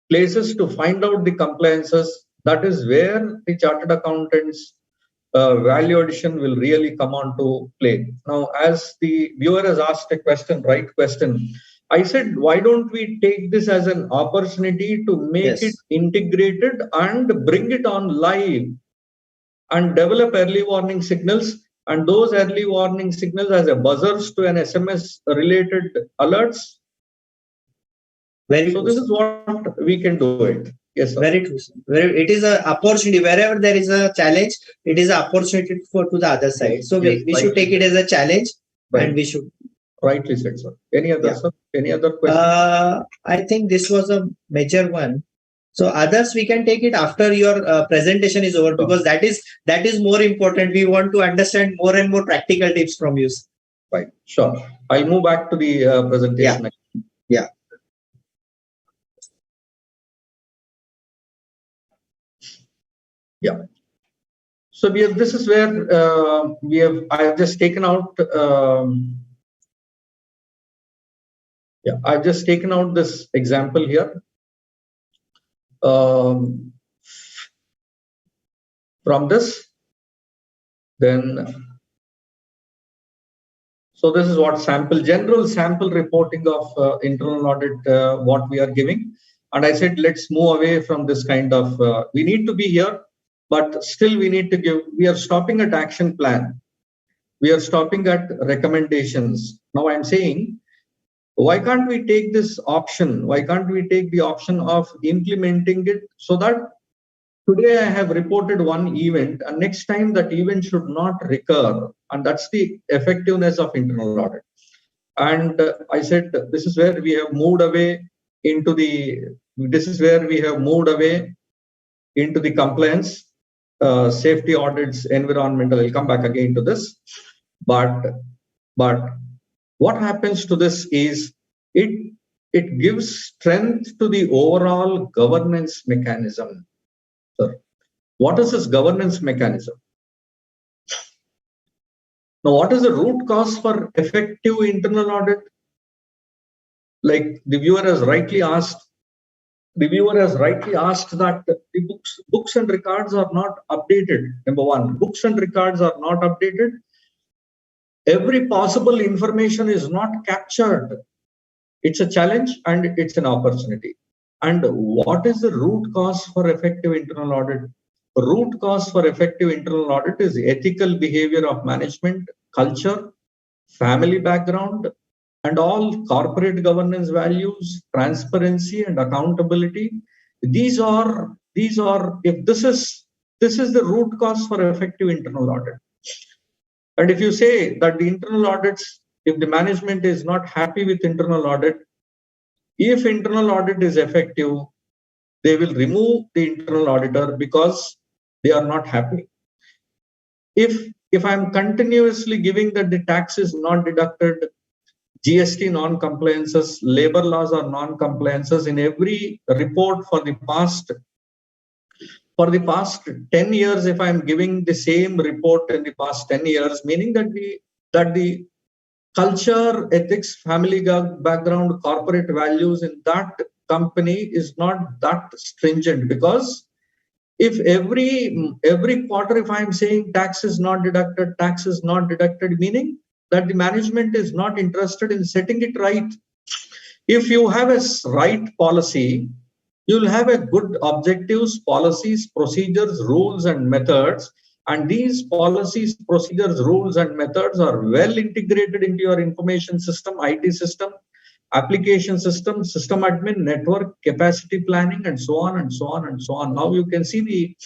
places to find out the compliances, that is where the chartered accountants value addition will really come on to play. Now, as the viewer has asked a question, right question, I said, why don't we take this as an opportunity to make it integrated and bring it on live and develop early warning signals, and those early warning signals as a buzzers to an SMS related alerts.
Very
so
true,
this
sir.
is what we can do it. Yes, sir.
Very true, sir. It is an opportunity. Wherever there is a challenge, it is an opportunity to the other side. So
Yes,
we should take it as a challenge, and we should.
Rightly said, sir. Any other, sir? Any other question?
I think this was a major one. So others we can take it after your presentation is over, because that is more important. We want to understand more and more practical tips from you.
Right. Sure. I'll move back to the presentation.
Yeah.
Yeah. So this is where I've just taken out. I've just taken out this example here. From this, then. So this is what general sample reporting of internal audit, what we are giving. And I said, let's move away from this kind of, we need to be here, but still we need to give, we are stopping at action plan. We are stopping at recommendations. Now I'm saying, why can't we take this option? Why can't we take the option of implementing it so that today I have reported one event and next time that event should not recur. And that's the effectiveness of internal audit. And I said, this is where we have moved away into the compliance, safety audits, environmental. I'll come back again to this. But what happens to this is it gives strength to the overall governance mechanism. Sir, what is this governance mechanism? Now, what is the root cause for effective internal audit? Like the viewer has rightly asked that the books and records are not updated. Number one, books and records are not updated. Every possible information is not captured. It's a challenge and it's an opportunity. And what is the root cause for effective internal audit? The root cause for effective internal audit is ethical behavior of management, culture, family background, and all corporate governance values, transparency and accountability. These are if this is the root cause for effective internal audit. And if you say that the internal audits, if the management is not happy with internal audit, if internal audit is effective, they will remove the internal auditor because they are not happy. If I'm continuously giving that the tax is not deducted, GST non-compliances, labor laws are non-compliances in every report for the past 10 years, if I'm giving the same report in the past 10 years, meaning that the culture, ethics, family background, corporate values in that company is not that stringent, because if every quarter, if I'm saying tax is not deducted, meaning that the management is not interested in setting it right. If you have a right policy, you'll have a good objectives, policies, procedures, rules, and methods. And these policies, procedures, rules, and methods are well integrated into your information system, IT system, application system, system admin, network, capacity planning, and so on and so on and so on. Now you can see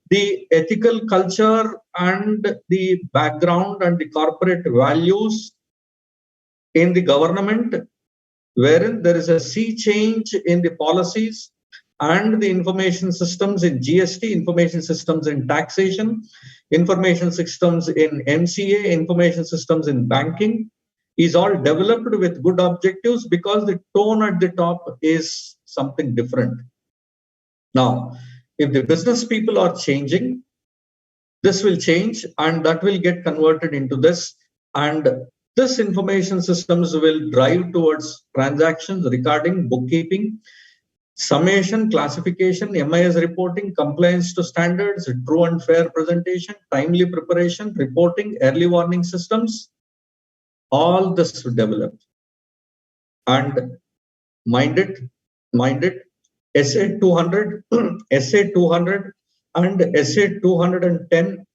the ethical culture and the background and the corporate values in the government, wherein there is a sea change in the policies and the information systems in GST, information systems in taxation, information systems in MCA, information systems in banking, is all developed with good objectives because the tone at the top is something different. Now, if the business people are changing, this will change and that will get converted into this. And this information systems will drive towards transactions regarding bookkeeping, summation, classification, MIS reporting, compliance to standards, true and fair presentation, timely preparation, reporting, early warning systems. All this will develop. And mind it, SA 200, SA 200 and SA 210,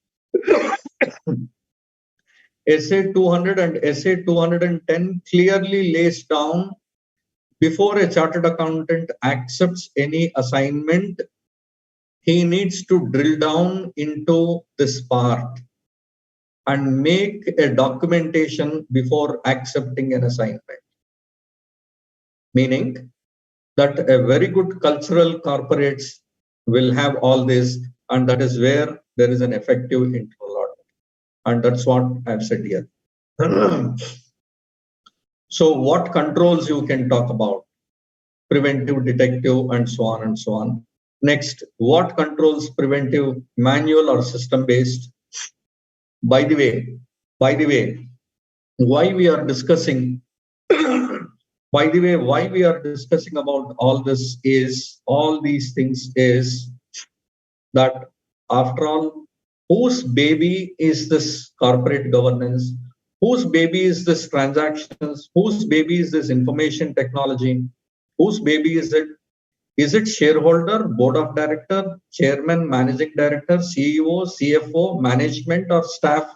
SA 200 and SA 210 clearly lays down before a chartered accountant accepts any assignment, he needs to drill down into this part and make a documentation before accepting an assignment. Meaning that a very good cultural corporates will have all this, and that is where there is an effective internal audit. And that's what I've said here. So what controls you can talk about? Preventive, detective, and so on and so on. Next, what controls preventive, manual or system-based? By the way, why we are discussing about all this is, all these things is that after all, whose baby is this corporate governance? Whose baby is this transactions? Whose baby is this information technology? Whose baby is it? Is it shareholder, board of director, chairman, managing director, CEO, CFO, management or staff,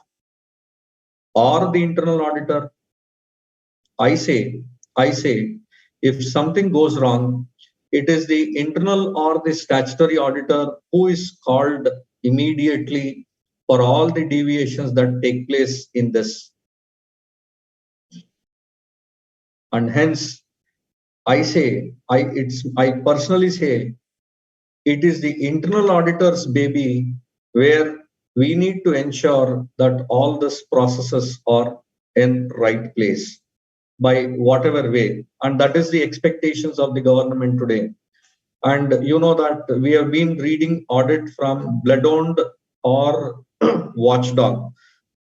or the internal auditor? I say, if something goes wrong, it is the internal or the statutory auditor who is called immediately for all the deviations that take place in this. And hence, I personally say, it is the internal auditor's baby where we need to ensure that all these processes are in right place by whatever way. And that is the expectations of the government today. And you know that we have been reading audit from blood-owned or watchdog.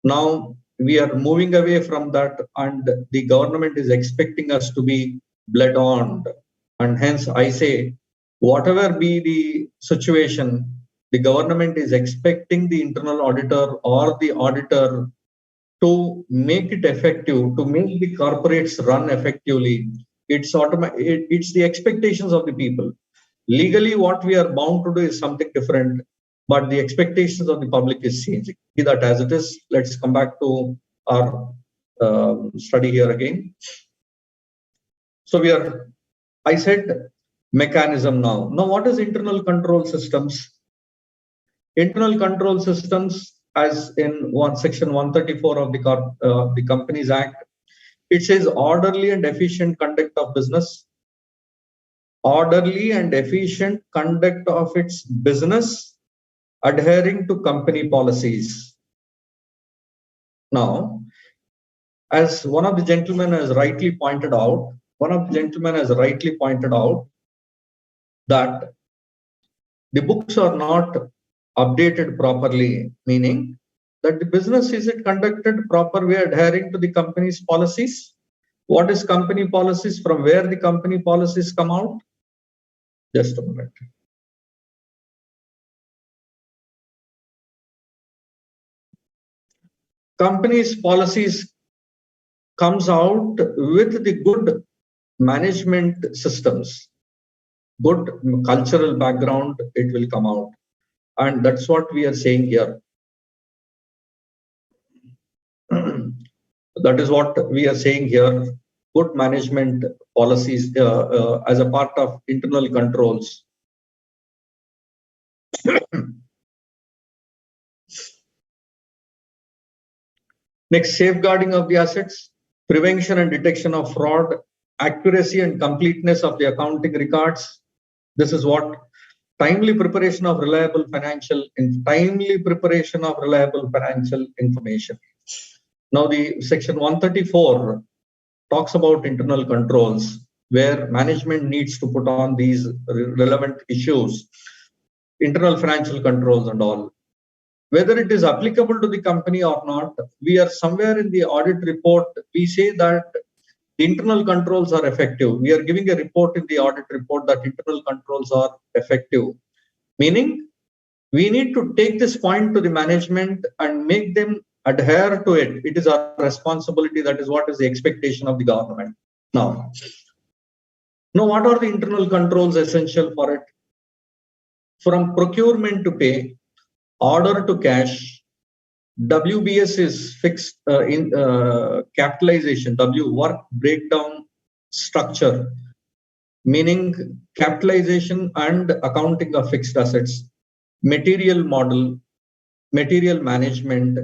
Now we are moving away from that, and the government is expecting us to be blood-owned. And hence I say, whatever be the situation, the government is expecting the internal auditor or the auditor to make it effective, to make the corporates run effectively. It's the expectations of the people. Legally, what we are bound to do is something different, but the expectations of the public is changing. Be that as it is, let's come back to our study here again. So I said mechanism now. Now, what is internal control systems? Internal control systems, as in section 134 of the Companies Act, it says orderly and efficient conduct of business. Orderly and efficient conduct of its business, adhering to company policies. Now, as one of the gentlemen has rightly pointed out, that the books are not updated properly, meaning that the business, is it conducted proper way, adhering to the company's policies? What is company policies? From where the company policies come out? Just a moment. Company's policies comes out with the good management systems, good cultural background, it will come out. And that's what we are saying here. That is what we are saying here. Good management policies as a part of internal controls. Next, safeguarding of the assets, prevention and detection of fraud, accuracy and completeness of the accounting records. This is what timely preparation of reliable financial information. Now, the section 134 talks about internal controls, where management needs to put on these relevant issues, internal financial controls and all. Whether it is applicable to the company or not, we are somewhere in the audit report, we say that the internal controls are effective. We are giving a report in the audit report that internal controls are effective. Meaning, we need to take this point to the management and make them adhere to it. It is our responsibility. That is what is the expectation of the government. Now, what are the internal controls essential for it? From procurement to pay, order to cash, WBS is fixed in capitalization, work breakdown structure, meaning capitalization and accounting of fixed assets, material model, material management,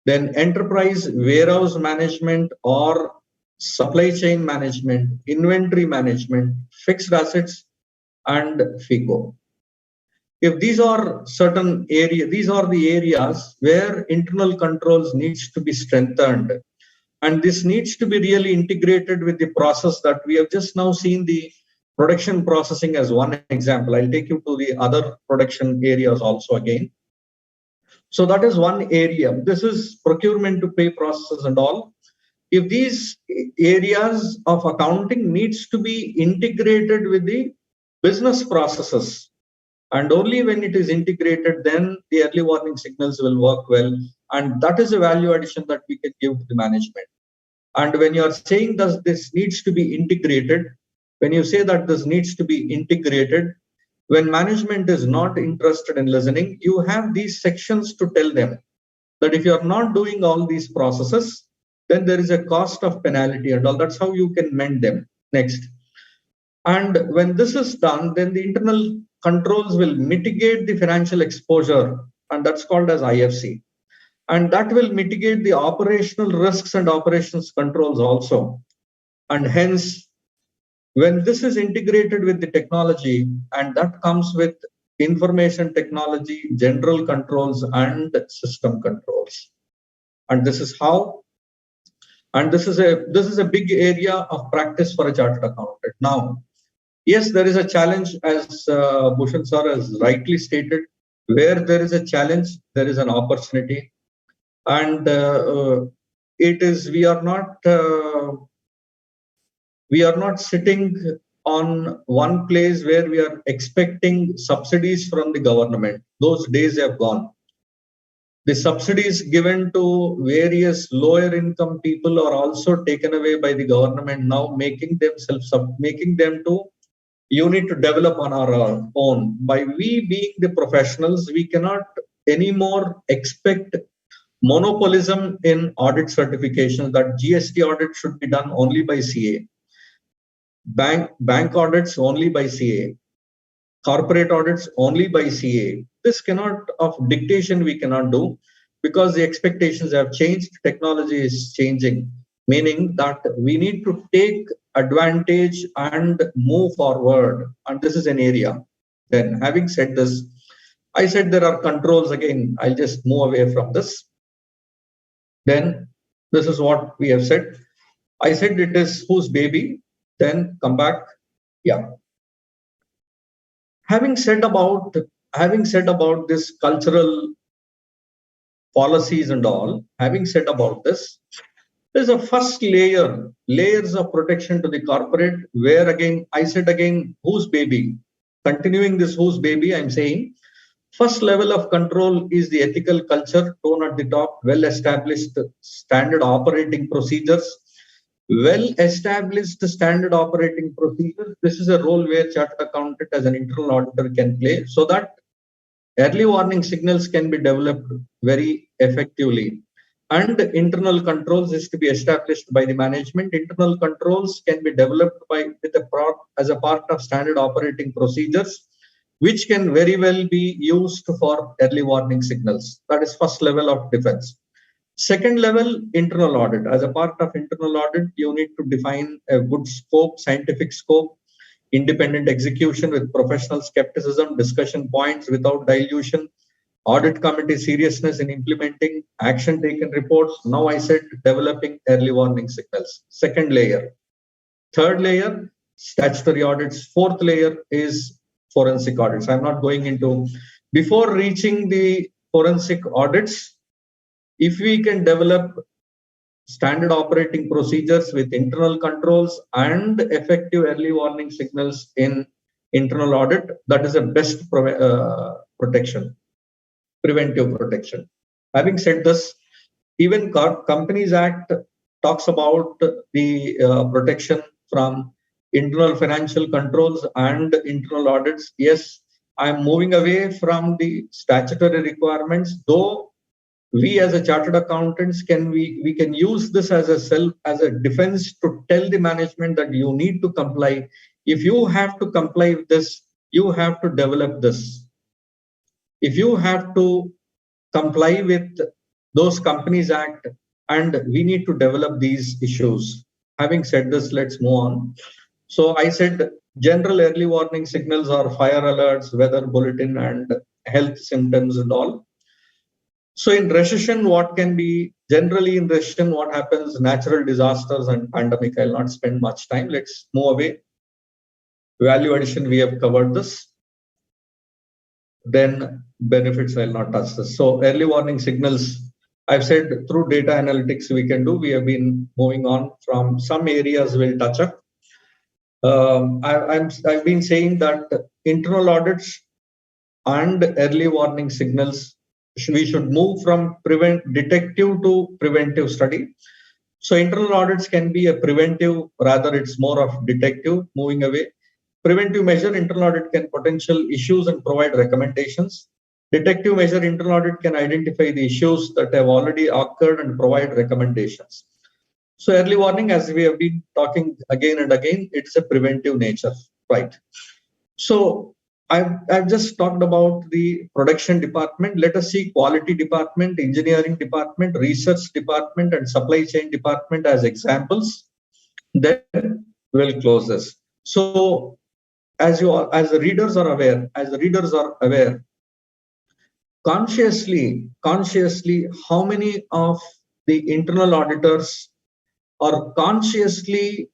then enterprise warehouse management or supply chain management, inventory management, fixed assets, and FICO. If these are certain areas, these are the areas where internal controls needs to be strengthened. And this needs to be really integrated with the process that we have just now seen the production processing as one example. I'll take you to the other production areas also again. So that is one area. This is procurement to pay processes and all. If these areas of accounting needs to be integrated with the business processes, and only when it is integrated, then the early warning signals will work well. And that is a value addition that we can give to the management. And when you are saying that this needs to be integrated, when you say that this needs to be integrated, when management is not interested in listening, you have these sections to tell them that if you are not doing all these processes, then there is a cost of penalty and all. That's how you can mend them. Next. And when this is done, then the internal controls will mitigate the financial exposure, and that's called as IFC. And that will mitigate the operational risks and operations controls also. And hence, when this is integrated with the technology, and that comes with information technology, general controls, and system controls. And this is how, and this is a big area of practice for a chartered accountant. Now, yes, there is a challenge, as Bhushan sir has rightly stated. Where there is a challenge, there is an opportunity. And we are not sitting on one place where we are expecting subsidies from the government. Those days have gone. The subsidies given to various lower income people are also taken away by the government now, making them to you need to develop on our own. By we being the professionals, we cannot anymore expect monopolism in audit certifications, that GST audit should be done only by CA, bank audits only by CA, corporate audits only by CA. This cannot, of dictation we cannot do, because the expectations have changed, technology is changing, meaning that we need to take advantage and move forward. And this is an area. Then having said this, I said there are controls. Again, I'll just move away from this. Then this is what we have said. I said it is whose baby, then come back. Yeah. Having said about this cultural policies and all, having said about this, there's a first layers of protection to the corporate, where again, I said again, whose baby? Continuing this whose baby, I'm saying, first level of control is the ethical culture, tone at the top, well-established standard operating procedures. Well-established standard operating procedures. This is a role where chartered accountant as an internal auditor can play, so that early warning signals can be developed very effectively. And internal controls is to be established by the management. Internal controls can be developed as a part of standard operating procedures, which can very well be used for early warning signals. That is first level of defense. Second level, internal audit. As a part of internal audit, you need to define a good scope, scientific scope, independent execution with professional skepticism, discussion points without dilution, audit committee seriousness in implementing, action taken reports. Now I said developing early warning signals. Second layer. Third layer, statutory audits. Fourth layer is forensic audits. I'm not going into, before reaching the forensic audits, if we can develop standard operating procedures with internal controls and effective early warning signals in internal audit, that is the best protection, preventive protection. Having said this, even Companies Act talks about the protection from internal financial controls and internal audits. Yes, I'm moving away from the statutory requirements, though we as a chartered accountants we can use this as a defense to tell the management that you need to comply. If you have to comply with this, you have to develop this. If you have to comply with those Companies Act, and we need to develop these issues. Having said this, let's move on. So I said general early warning signals are fire alerts, weather bulletin, and health symptoms and all. So in recession, what can be generally in recession, what happens? Natural disasters and pandemic. I'll not spend much time. Let's move away. Value addition, we have covered this. Then benefits, I'll not touch this. So early warning signals, I've said through data analytics we can do. We have been moving on from some areas we'll touch up. I've been saying that internal audits and early warning signals, we should move from detective to preventive study. So internal audits can be a preventive, rather it's more of detective, moving away. Preventive measure, internal audit can potential issues and provide recommendations. Detective measure, internal audit can identify the issues that have already occurred and provide recommendations. So early warning, as we have been talking again and again, it's a preventive nature, right? So I've just talked about the production department. Let us see quality department, engineering department, research department, and supply chain department as examples. Then we'll close this. So as the readers are aware, consciously, how many of the internal auditors are consciously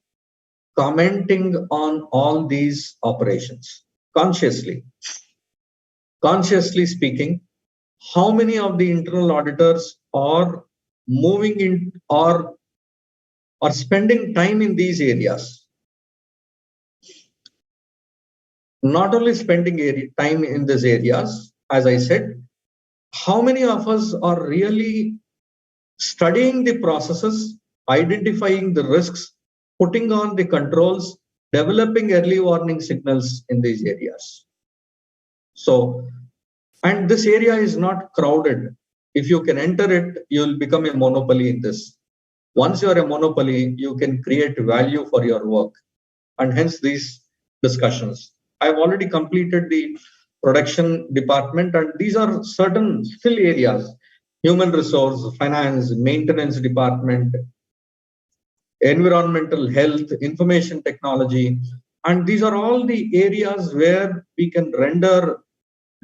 commenting on all these operations? Consciously speaking, how many of the internal auditors are moving in or are spending time in these areas? Not only spending time in these areas, as I said, how many of us are really studying the processes, identifying the risks, putting on the controls, developing early warning signals in these areas? So, and this area is not crowded. If you can enter it, you will become a monopoly in this. Once you are a monopoly, you can create value for your work, and hence these discussions. I've already completed the production department, and these are certain still areas: human resource, finance, maintenance department, environmental health, information technology. And these are all the areas where we can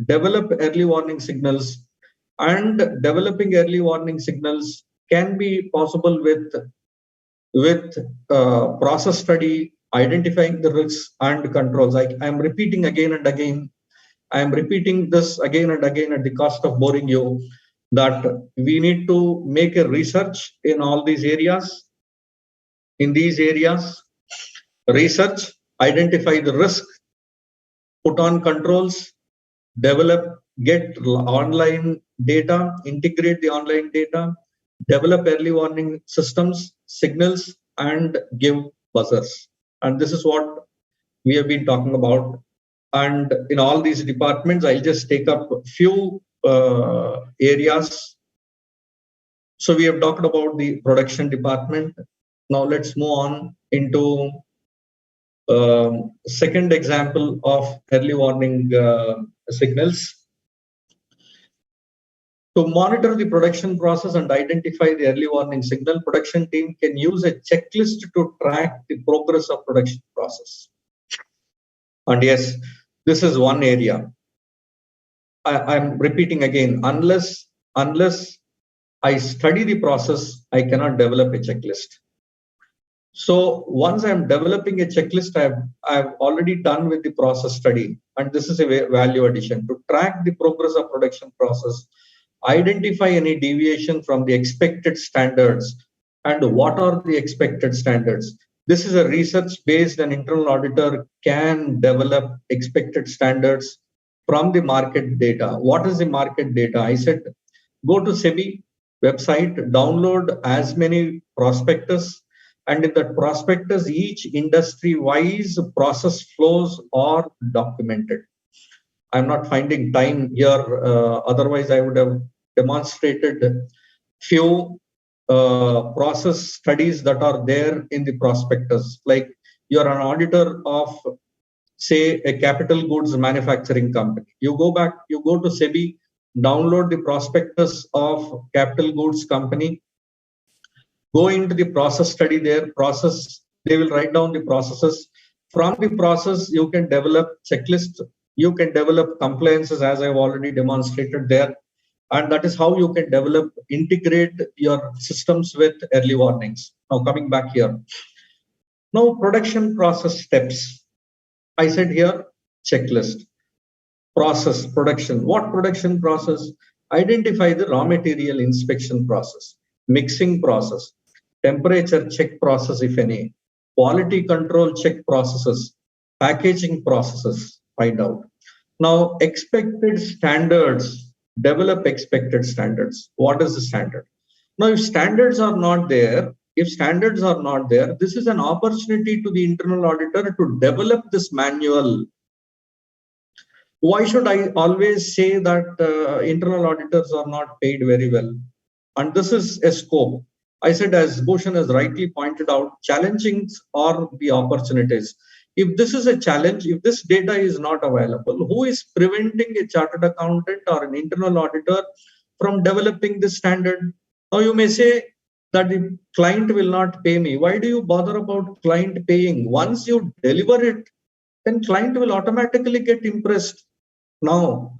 develop early warning signals, and developing early warning signals can be possible with process study, identifying the risks and controls. I am repeating again and again. I am repeating this again and again at the cost of boring you, that we need to make a research in all these areas. In these areas, research, identify the risk, put on controls, develop, get online data, integrate the online data, develop early warning systems, signals, and give buzzers. And this is what we have been talking about. And in all these departments, I'll just take up a few areas. So we have talked about the production department. Now let's move on into second example of early warning signals. To monitor the production process and identify the early warning signal, production team can use a checklist to track the progress of production process. And yes, this is one area. I'm repeating again, unless I study the process, I cannot develop a checklist. So once I'm developing a checklist, I've already done with the process study, and this is a value addition to track the progress of production process, identify any deviation from the expected standards, and what are the expected standards. This is a research-based, and internal auditor can develop expected standards from the market data. What is the market data? I said, go to SEBI website, download as many prospectus, and in that prospectus, each industry-wise process flows are documented. I'm not finding time here. Otherwise, I would have demonstrated few process studies that are there in the prospectus. Like you're an auditor of, say, a capital goods manufacturing company. You go to SEBI, download the prospectus of capital goods company, go into the process study there, they will write down the processes. From the process, you can develop checklists, you can develop compliances as I've already demonstrated there. And that is how you can integrate your systems with early warnings. Now coming back here. Now production process steps. I said here, checklist. Process, production. What production process? Identify the raw material inspection process, mixing process, temperature check process, if any, quality control check processes, packaging processes, find out. Now, expected standards, develop expected standards. What is the standard? Now, if standards are not there, this is an opportunity to the internal auditor to develop this manual. Why should I always say that internal auditors are not paid very well? And this is a scope. I said, as Bhushan has rightly pointed out, challengings are the opportunities. If this is a challenge, if this data is not available, who is preventing a chartered accountant or an internal auditor from developing this standard? Now you may say that the client will not pay me. Why do you bother about client paying? Once you deliver it, then client will automatically get impressed. Now,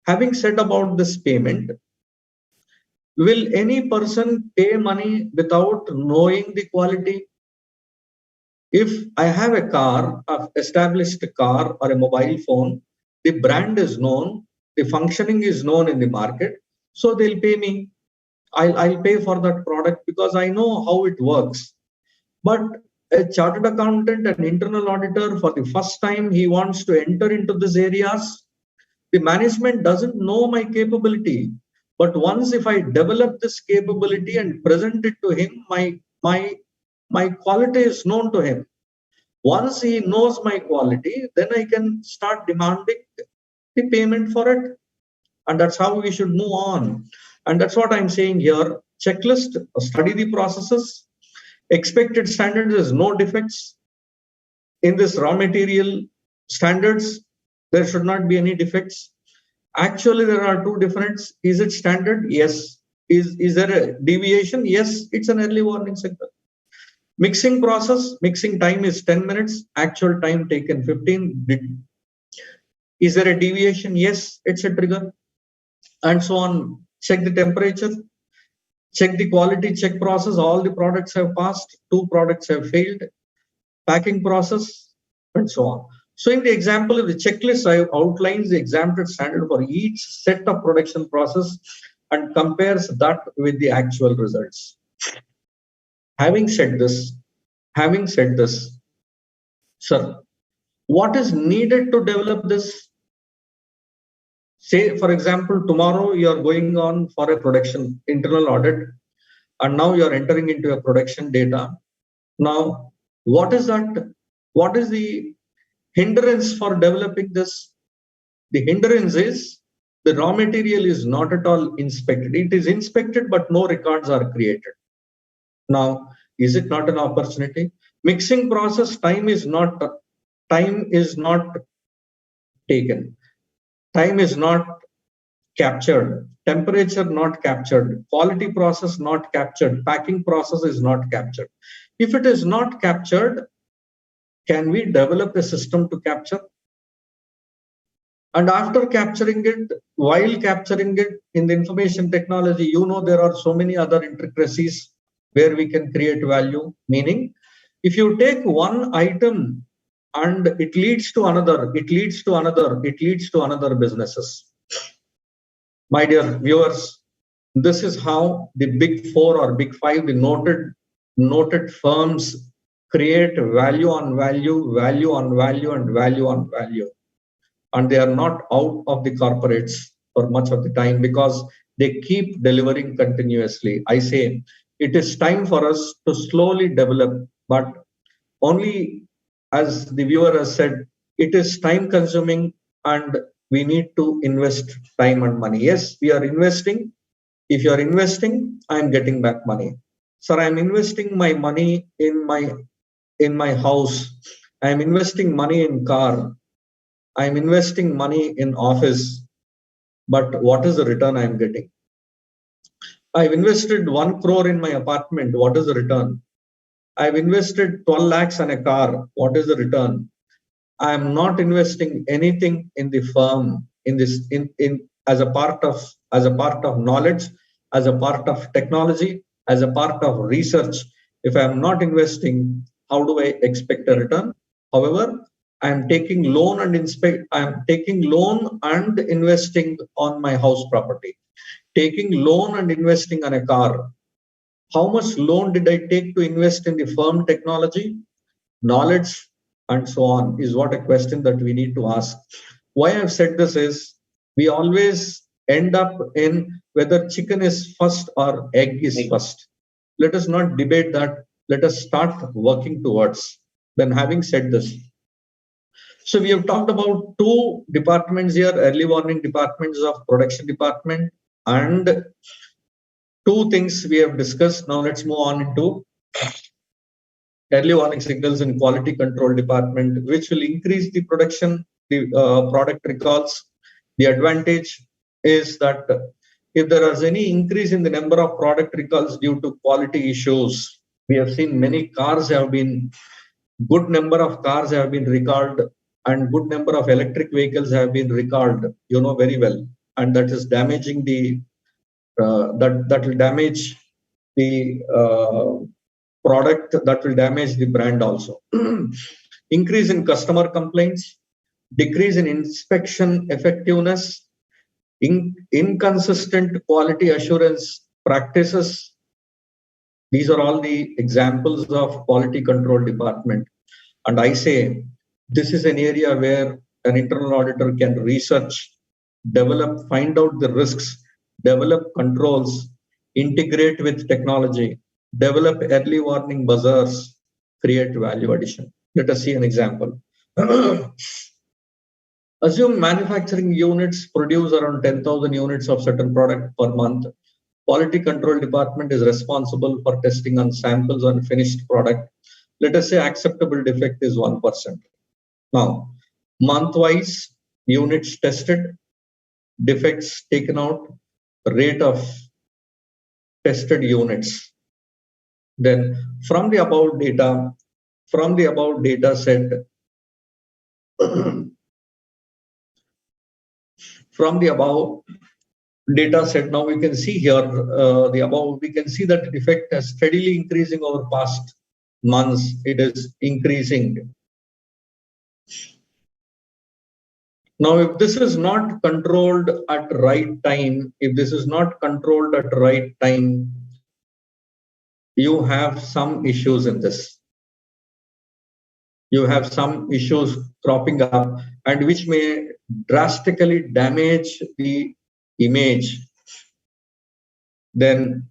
having said about this payment, will any person pay money without knowing the quality? If I have a car, I've established a car or a mobile phone, the brand is known, the functioning is known in the market, so they'll pay me. I'll pay for that product because I know how it works. But a chartered accountant and internal auditor, for the first time, he wants to enter into these areas. The management doesn't know my capability. But once if I develop this capability and present it to him, my quality is known to him. Once he knows my quality, then I can start demanding the payment for it. And that's how we should move on. And that's what I'm saying here. Checklist, study the processes. Expected standards is no defects. In this raw material standards, there should not be any defects. Actually, there are two differences. Is it standard? Yes. Is there a deviation? Yes, it's an early warning signal. Mixing process, mixing time is 10 minutes, actual time taken 15. Is there a deviation? Yes, it's a trigger. And so on. Check the temperature, check the quality check process. All the products have passed, 2 products have failed. Packing process, and so on. So in the example of the checklist, I outlines the examined standard for each set of production process and compares that with the actual results. Having said this, sir, what is needed to develop this? Say, for example, tomorrow you are going on for a production internal audit, and now you are entering into a production data. Now, what is that? What is the hindrance for developing this? The hindrance is the raw material is not at all inspected. It is inspected, but no records are created. Now, is it not an opportunity? Mixing process, time is not taken. Time is not captured, temperature not captured, quality process not captured, packing process is not captured. If it is not captured, can we develop a system to capture? And after capturing it, while capturing it in the information technology, you know, there are so many other intricacies where we can create value. Meaning, if you take one item and it leads to another, it leads to another, it leads to another businesses. My dear viewers, this is how the big four or big five, the noted firms create value on value, value on value, and value on value. And they are not out of the corporates for much of the time because they keep delivering continuously. I say it is time for us to slowly develop, but only, as the viewer has said, it is time consuming and we need to invest time and money. Yes, we are investing. If you are investing, I am getting back money. Sir, I am investing my money in my house. I am investing money in car. I am investing money in office. But what is the return I am getting? I've invested 1 crore in my apartment. What is the return? I've invested 12 lakhs on a car. What is the return? I am not investing anything in the firm in as a part of knowledge, as a part of technology, as a part of research. If I am not investing, how do I expect a return? However, I am taking loan and investing on my house property, taking loan and investing on a car. How much loan did I take to invest in the firm technology, knowledge, and so on is what a question that we need to ask. Why I've said this is we always end up in whether chicken is first or egg is first. Let us not debate that. Let us start working towards. Then having said this, so we have talked about two departments here, early warning departments of production department, and two things we have discussed. Now let's move on into early warning signals in quality control department, which will increase the production, the product recalls. The advantage is that if there is any increase in the number of product recalls due to quality issues, we have seen many cars have been, good number of cars have been recalled and good number of electric vehicles have been recalled, you know very well. And that is damaging the, that will damage the product, that will damage the brand also. Increase in customer complaints, decrease in inspection effectiveness, inconsistent quality assurance practices. These are all the examples of quality control department. And I say this is an area where an internal auditor can research, develop, find out the risks, develop controls, integrate with technology, develop early warning buzzers, create value addition. Let us see an example. Assume manufacturing units produce around 10,000 units of certain product per month. Quality control department is responsible for testing on samples on finished product. Let us say acceptable defect is 1%. Now, month-wise, units tested, defects taken out, rate of tested units. Then from the above data set, from the above data set, now we can see here we can see that the defect is steadily increasing over past months. It is increasing. Now, if this is not controlled at right time, you have some issues in this. You have some issues cropping up, and which may drastically damage the image. Then,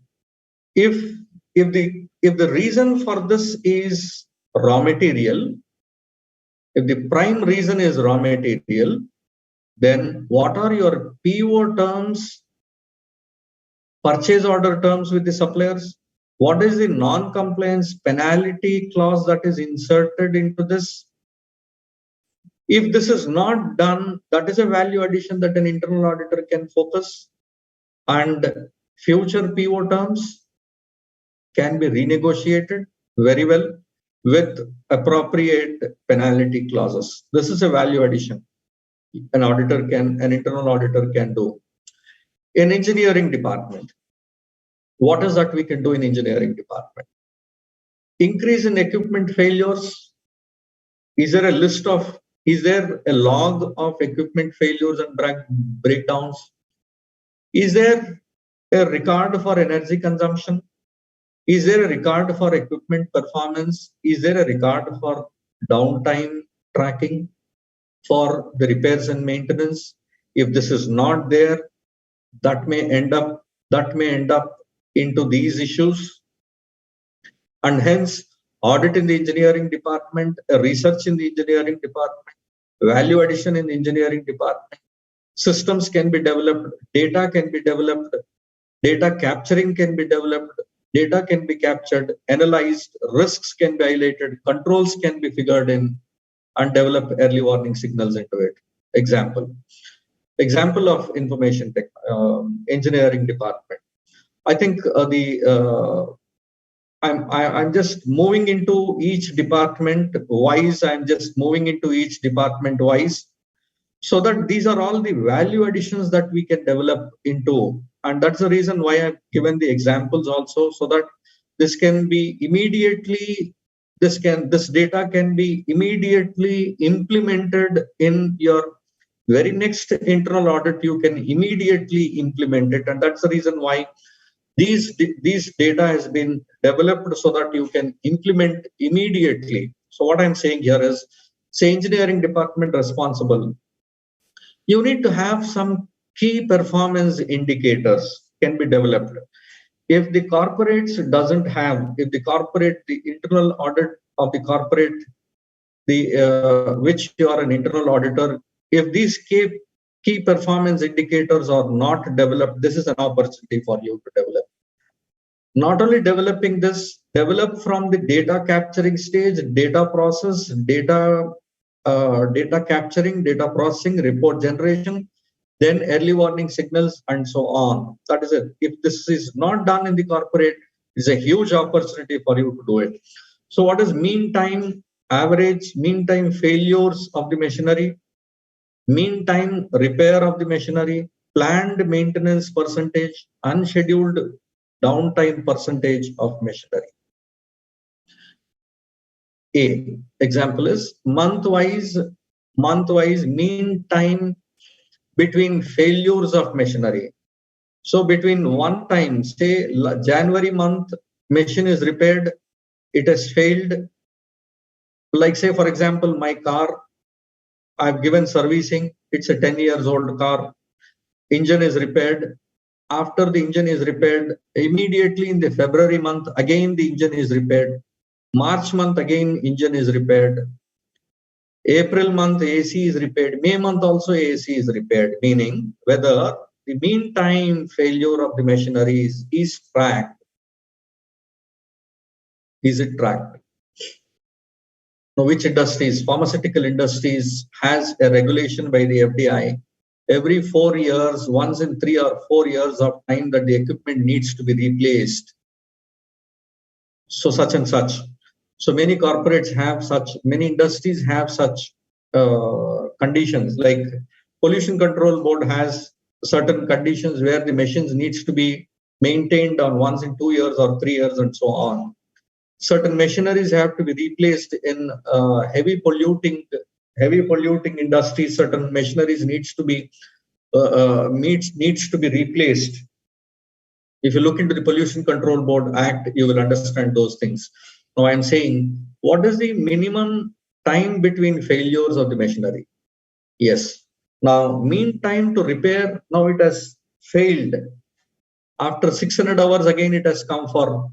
if the reason for this is raw material, if the prime reason is raw material, then what are your PO terms, purchase order terms with the suppliers? What is the non-compliance penalty clause that is inserted into this? If this is not done, that is a value addition that an internal auditor can focus, and future PO terms can be renegotiated very well with appropriate penalty clauses. This is a value addition an internal auditor can do. In engineering department, what is that we can do in engineering department? Increase in equipment failures. Is there a log of equipment failures and breakdowns? Is there a record for energy consumption? Is there a record for equipment performance? Is there a record for downtime tracking for the repairs and maintenance? If this is not there, that may end up into these issues, and hence audit in the engineering department, research in the engineering department, value addition in the engineering department. Systems can be developed, data can be developed, data capturing can be developed, data can be captured, analyzed, risks can be highlighted, controls can be figured in, and develop early warning signals into it. Example of information tech, engineering department. I think I'm just moving into each department wise. So that these are all the value additions that we can develop into, and that's the reason why I've given the examples also, so that this can be immediately this data can be immediately implemented in your very next internal audit. You can immediately implement it, and that's the reason why these data has been developed so that you can implement immediately. So what I'm saying here is, say engineering department responsible, you need to have some key performance indicators can be developed. If the corporates doesn't have, the internal audit of the corporate, which you are an internal auditor, if these key performance indicators are not developed, this is an opportunity for you to develop. Not only developing this, develop from the data capturing stage, data process, data capturing, data processing, report generation, then early warning signals, and so on. That is it. If this is not done in the corporate, it's a huge opportunity for you to do it. So what is mean time, average mean time failures of the machinery, mean time repair of the machinery, planned maintenance percentage, unscheduled downtime percentage of machinery. A example is month-wise mean time between failures of machinery. So between one time, say January month, machine is repaired, it has failed. Like say, for example, my car, I've given servicing, it's a 10 years old car, engine is repaired. After the engine is repaired, immediately in the February month, again the engine is repaired. March month, again engine is repaired. April month, AC is repaired. May month also AC is repaired, meaning whether the mean time failure of the machinery is tracked. Is it tracked? Now, which industries? Pharmaceutical industries has a regulation by the FDI. Every 4 years, once in 3 or 4 years of time that the equipment needs to be replaced. So such and such. So many corporates have such, many industries have such conditions. Like pollution control board has certain conditions where the machines needs to be maintained on once in 2 years or 3 years and so on. Certain machineries have to be replaced in heavy polluting industries. Certain machineries needs to be replaced. If you look into the Pollution Control Board Act, you will understand those things. Now I'm saying, what is the minimum time between failures of the machinery? Yes. Now, mean time to repair, now it has failed. After 600 hours, again it has come for.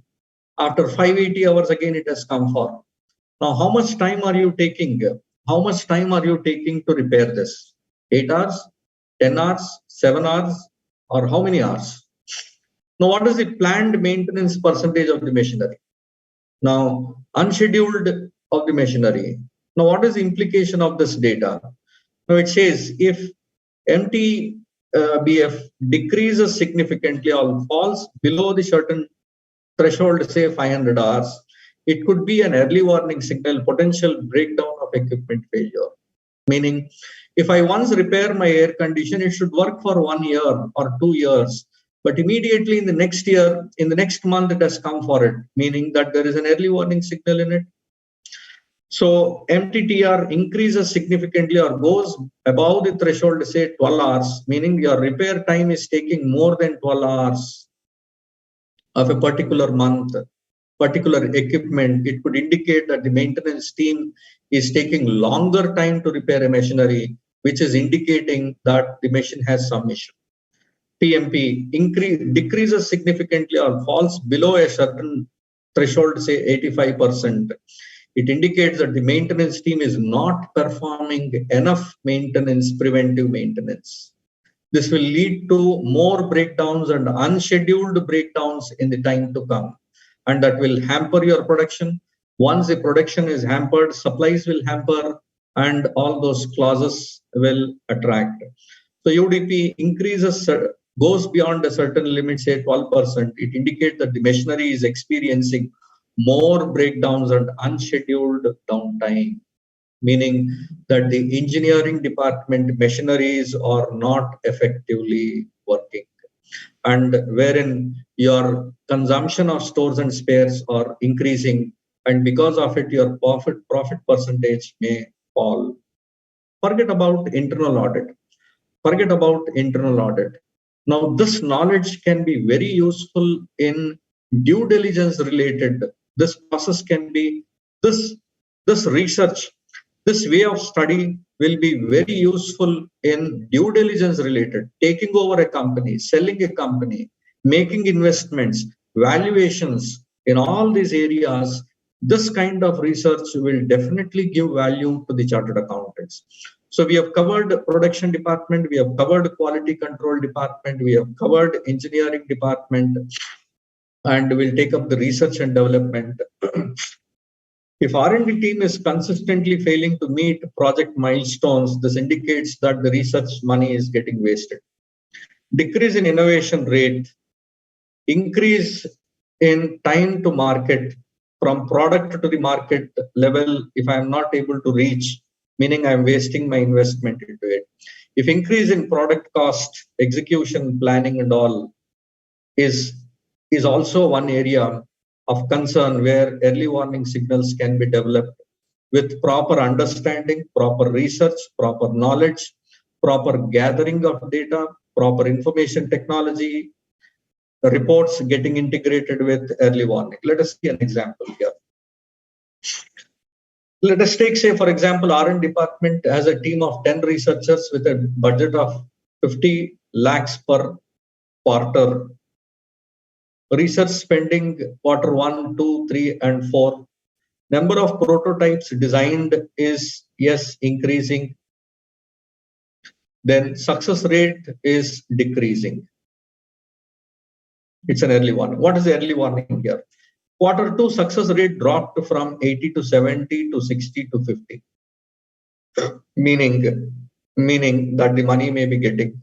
After 580 hours, again it has come for. Now, how much time are you taking? How much time are you taking to repair this? 8 hours, 10 hours, 7 hours, or how many hours? Now, what is the planned maintenance percentage of the machinery? Now, unscheduled of the machinery. Now, what is the implication of this data? Now, it says if MTBF decreases significantly or falls below the certain threshold, say 500 hours, it could be an early warning signal, potential breakdown of equipment failure. Meaning, if I once repair my air condition, it should work for 1 year or 2 years. But immediately in the next year, in the next month, it has come for it, meaning that there is an early warning signal in it. So MTTR increases significantly or goes above the threshold, say 12 hours, meaning your repair time is taking more than 12 hours of a particular month, particular equipment. It could indicate that the maintenance team is taking longer time to repair a machinery, which is indicating that the machine has some issue. PMP decreases significantly or falls below a certain threshold, say 85%. It indicates that the maintenance team is not performing enough maintenance, preventive maintenance. This will lead to more breakdowns and unscheduled breakdowns in the time to come, and that will hamper your production. Once the production is hampered, supplies will hamper, and all those clauses will attract. So UDP increases, goes beyond a certain limit, say 12%. It indicates that the machinery is experiencing more breakdowns and unscheduled downtime, meaning that the engineering department machineries are not effectively working, and wherein your consumption of stores and spares are increasing, and because of it your profit percentage may fall. Forget about internal audit. Forget about internal audit. Now, this knowledge can be very useful in due diligence related. This process can be, this research, this way of study will be very useful in due diligence related, taking over a company, selling a company, making investments, valuations. In all these areas, this kind of research will definitely give value to the chartered accountants. So we have covered production department, we have covered quality control department, we have covered engineering department, and we'll take up the research and development. If R&D team is consistently failing to meet project milestones, this indicates that the research money is getting wasted. Decrease in innovation rate, increase in time to market from product to the market level, if I'm not able to reach, meaning I'm wasting my investment into it. If increase in product cost, execution, planning and all is also one area of concern where early warning signals can be developed with proper understanding, proper research, proper knowledge, proper gathering of data, proper information technology, reports getting integrated with early warning. Let us see an example here. Let us take, say, for example, R&D department has a team of 10 researchers with a budget of 50 lakhs per quarter. Research spending quarter 1, 2, 3, and 4. Number of prototypes designed is, yes, increasing. Then success rate is decreasing. It's an early warning. What is the early warning here? Quarter 2 success rate dropped from 80 to 70 to 60 to 50. Meaning that the money may be getting,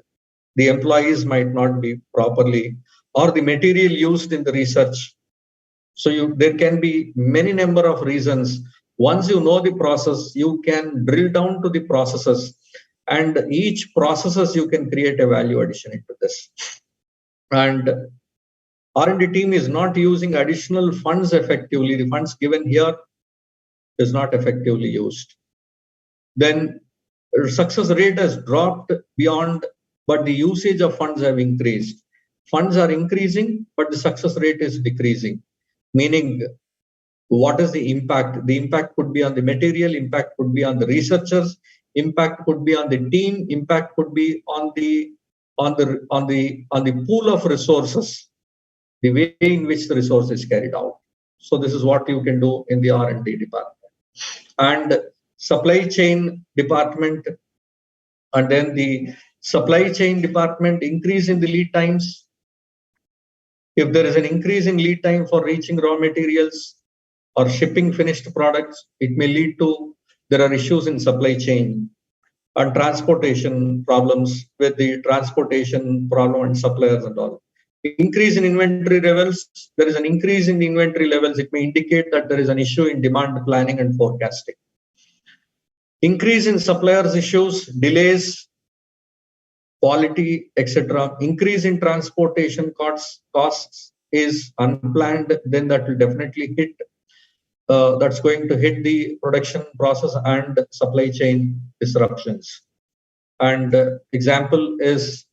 the employees might not be properly, or the material used in the research. So there can be many number of reasons. Once you know the process, you can drill down to the processes, and each processes you can create a value addition into this. And R&D team is not using additional funds effectively. The funds given here is not effectively used. Then success rate has dropped beyond, but the usage of funds have increased. Funds are increasing, but the success rate is decreasing. Meaning, what is the impact? The impact could be on the material, impact could be on the researchers, impact could be on the team, impact could be on the pool of resources, the way in which the resource is carried out. So this is what you can do in the R&D department. And supply chain department, and then the supply chain department increase in the lead times. If there is an increase in lead time for reaching raw materials or shipping finished products, it may lead to there are issues in supply chain and transportation problems with the transportation problem and suppliers and all. Increase in inventory levels, there is an increase in the inventory levels. It may indicate that there is an issue in demand planning and forecasting. Increase in suppliers issues, delays, quality, etc. Increase in transportation costs is unplanned, then that will definitely hit. That's going to hit the production process and supply chain disruptions. And example is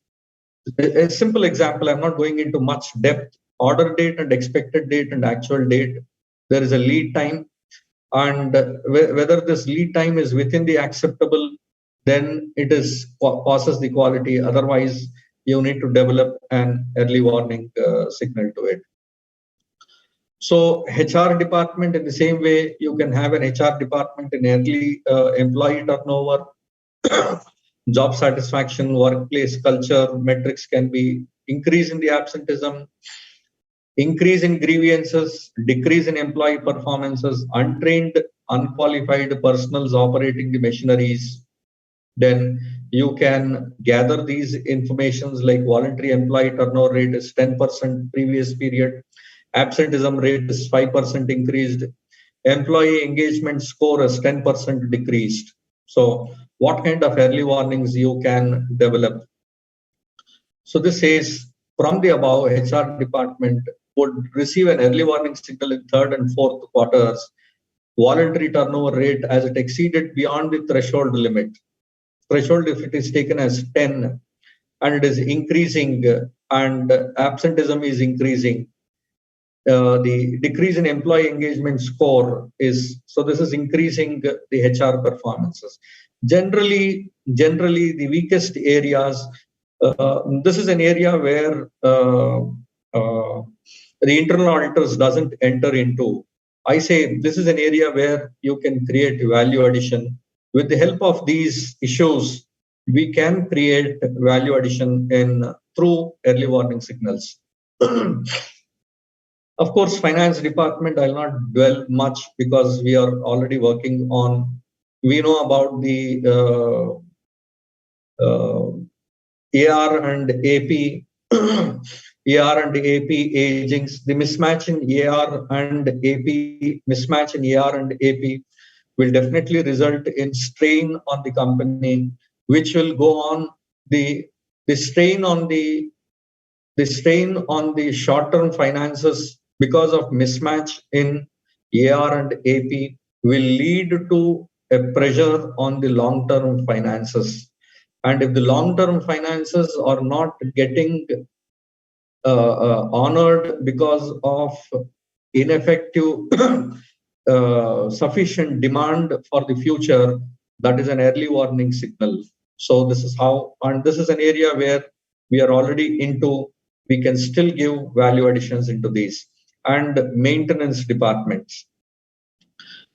a simple example. I'm not going into much depth. Order date and expected date and actual date. There is a lead time, and whether this lead time is within the acceptable, then it is passes the quality. Otherwise, you need to develop an early warning signal to it. So HR department, in the same way, you can have an HR department in early employee turnover, job satisfaction, workplace culture metrics can be increase in the absenteeism, increase in grievances, decrease in employee performances, untrained, unqualified personals operating the machineries. Then you can gather these informations like voluntary employee turnover rate is 10% previous period, absenteeism rate is 5% increased, employee engagement score is 10% decreased. So what kind of early warnings you can develop? So this says from the above, HR department would receive an early warning signal in third and fourth quarters. Voluntary turnover rate as it exceeded beyond the threshold limit. Threshold, if it is taken as 10 and it is increasing and absenteeism is increasing, the decrease in employee engagement score is, so this is increasing the HR performances. Generally the weakest areas, this is an area where the internal auditors doesn't enter into. I say this is an area where you can create value addition. With the help of these issues, we can create value addition through early warning signals. Of course, finance department, I'll not dwell much because we are already working on, we know about the AR and AP, AR and AP agings, the mismatch in AR and AP, mismatch in AR and AP will definitely result in strain on the company, which will go on the strain on the short-term finances because of mismatch in AR and AP will lead to a pressure on the long-term finances. And if the long-term finances are not getting honored because of ineffective sufficient demand for the future, that is an early warning signal. So this is how, and this is an area where we are already into, we can still give value additions into these. And maintenance departments.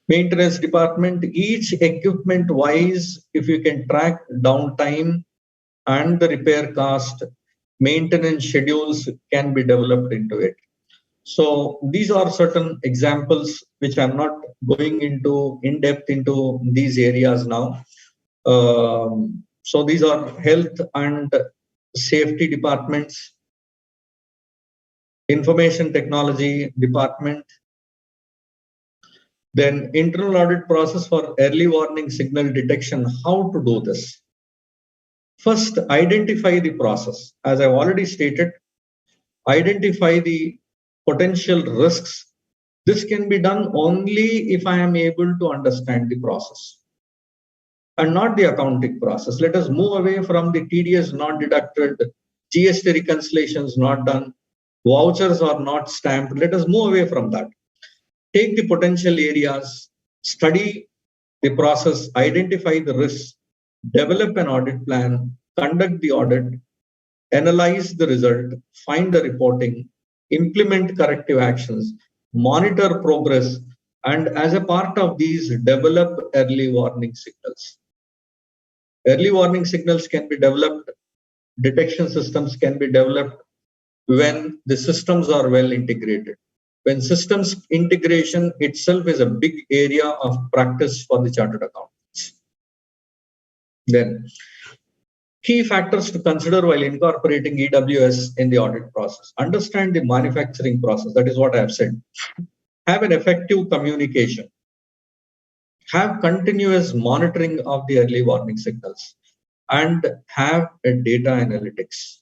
Maintenance department, each equipment wise, if you can track downtime and the repair cost, maintenance schedules can be developed into it. So these are certain examples which I'm not going into in depth into these areas now. So these are health and safety departments, information technology department, then internal audit process for early warning signal detection. How to do this? First, identify the process. As I've already stated, identify the potential risks. This can be done only if I am able to understand the process and not the accounting process. Let us move away from the TDS not deducted, GST reconciliations not done, vouchers are not stamped. Let us move away from that. Take the potential areas, study the process, identify the risks, develop an audit plan, conduct the audit, analyze the result, find the reporting, implement corrective actions, monitor progress, and as a part of these, develop early warning signals. Early warning signals can be developed, detection systems can be developed when the systems are well integrated. When systems integration itself is a big area of practice for the chartered accountant. Then, key factors to consider while incorporating EWS in the audit process. Understand the manufacturing process. That is what I have said. Have an effective communication. Have continuous monitoring of the early warning signals. And have a data analytics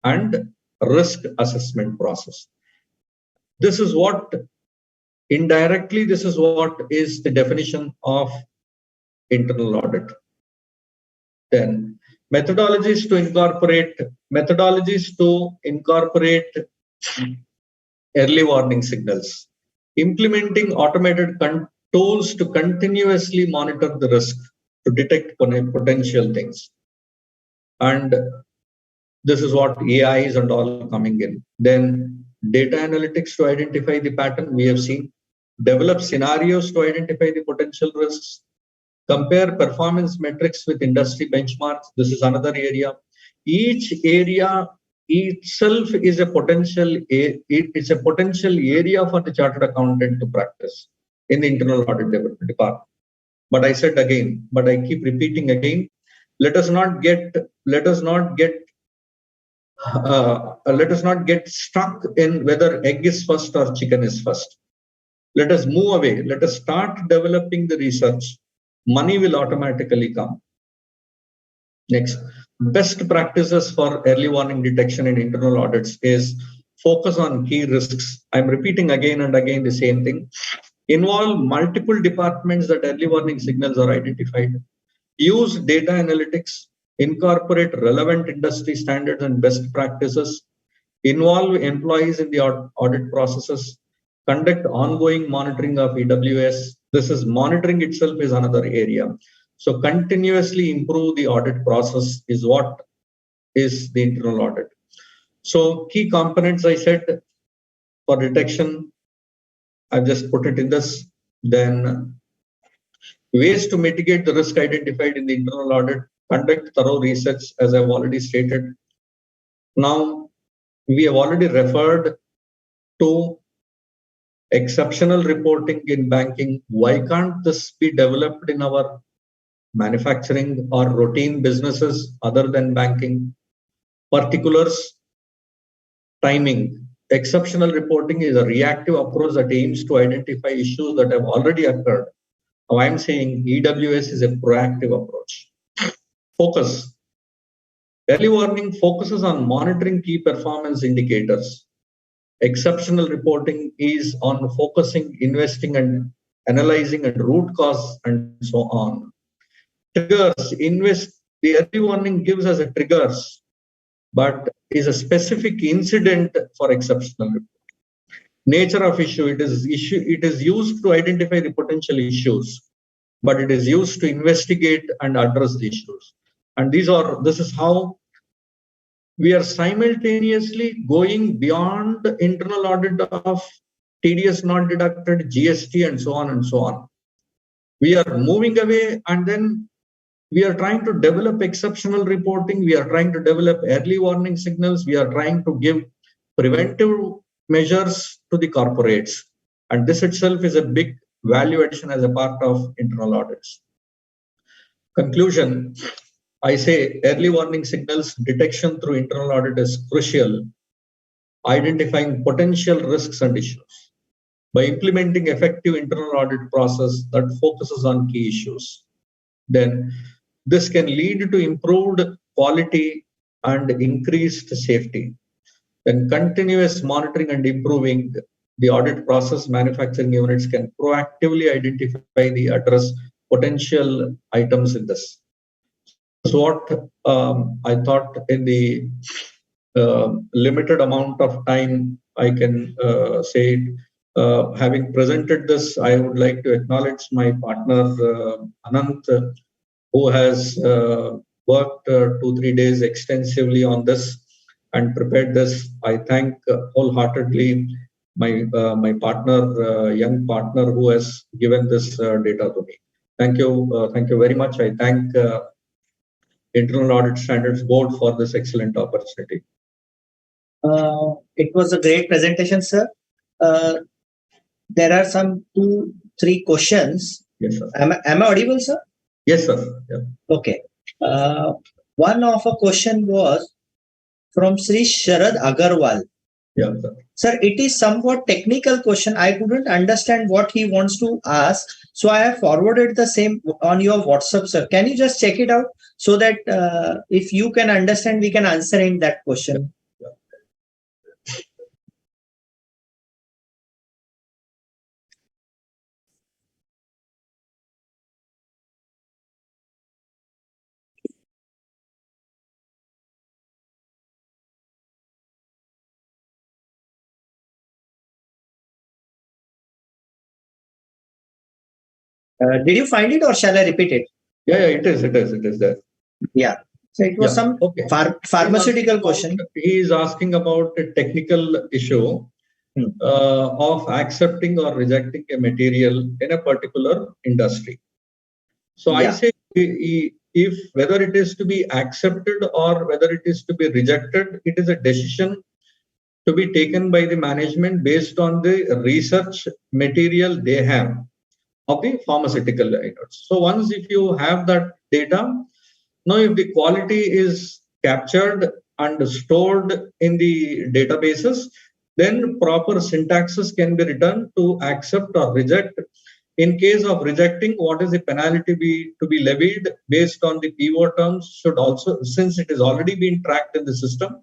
and risk assessment process. This is what, indirectly, this is what is the definition of internal audit. Then, methodologies to incorporate early warning signals. Implementing automated tools to continuously monitor the risk to detect potential things. And this is what AIs and all coming in. Then data analytics to identify the pattern we have seen. Develop scenarios to identify the potential risks. Compare performance metrics with industry benchmarks. This is another area. Each area itself is a potential. It's a potential area for the chartered accountant to practice in the internal audit department. But I said again, but I keep repeating again. Let us not get stuck in whether egg is first or chicken is first. Let us move away. Let us start developing the research. Money will automatically come. Next, best practices for early warning detection in internal audits is focus on key risks. I'm repeating again and again the same thing. Involve multiple departments that early warning signals are identified. Use data analytics. Incorporate relevant industry standards and best practices. Involve employees in the audit processes. Conduct ongoing monitoring of EWS. This is monitoring itself is another area. So continuously improve the audit process is what is the internal audit. So key components I said for detection, I've just put it in this. Then ways to mitigate the risk identified in the internal audit, conduct thorough research as I've already stated. Now, we have already referred to exceptional reporting in banking. Why can't this be developed in our manufacturing or routine businesses other than banking? Particulars, timing. Exceptional reporting is a reactive approach that aims to identify issues that have already occurred. Now I'm saying EWS is a proactive approach. Focus. Early warning focuses on monitoring key performance indicators. Exceptional reporting is on focusing, investing, and analyzing and root cause and so on. Triggers. The early warning gives us a triggers, but is a specific incident for exceptional reporting. Nature of issue. It is used to identify the potential issues, but it is used to investigate and address the issues. And this is how we are simultaneously going beyond the internal audit of TDS not deducted, GST, and so on and so on. We are moving away, and then we are trying to develop exceptional reporting. We are trying to develop early warning signals. We are trying to give preventive measures to the corporates. And this itself is a big value addition as a part of internal audits. Conclusion, I say early warning signals detection through internal audit is crucial, identifying potential risks and issues. By implementing effective internal audit process that focuses on key issues, then this can lead to improved quality and increased safety. Then continuous monitoring and improving the audit process, manufacturing units can proactively identify the address potential items in this. This is what I thought in the limited amount of time I can say. Having presented this, I would like to acknowledge my partner Anant, who has worked 2-3 days extensively on this and prepared this. I thank wholeheartedly my partner, young partner, who has given this data to me. Thank you very much. I thank Internal Audit Standards Board for this excellent opportunity.
It was a great presentation, sir. There are some 2-3 questions.
Yes, sir.
Am I audible, sir?
Yes, sir. Yeah.
Okay. One of a question was from Sri Sharad Agarwal.
Yeah, sir.
Sir, it is somewhat technical question. I couldn't understand what he wants to ask. So I have forwarded the same on your WhatsApp, sir. Can you just check it out so that if you can understand, we can answer in that question. Did you find it or shall I repeat it?
Yeah, it is there.
Yeah. So it was some
okay.
Pharmaceutical question.
He is asking about a technical issue of accepting or rejecting a material in a particular industry. So I say if whether it is to be accepted or whether it is to be rejected, it is a decision to be taken by the management based on the research material they have of the pharmaceutical units. So once if you have that data, now if the quality is captured and stored in the databases, then proper syntaxes can be written to accept or reject. In case of rejecting, what is the penalty to be levied based on the PO terms should also, since it is already been tracked in the system,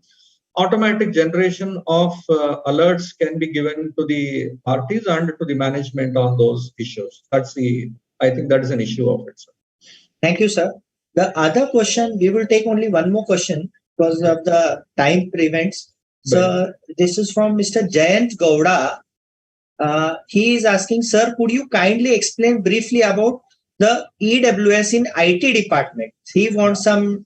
automatic generation of alerts can be given to the parties and to the management on those issues. I think that is an issue of it, sir.
Thank you, sir. The other question, we will take only one more question because of the time prevents. So this is from Mr. Jayant Gowda. He is asking, sir, could you kindly explain briefly about the EWS in IT department? He wants some.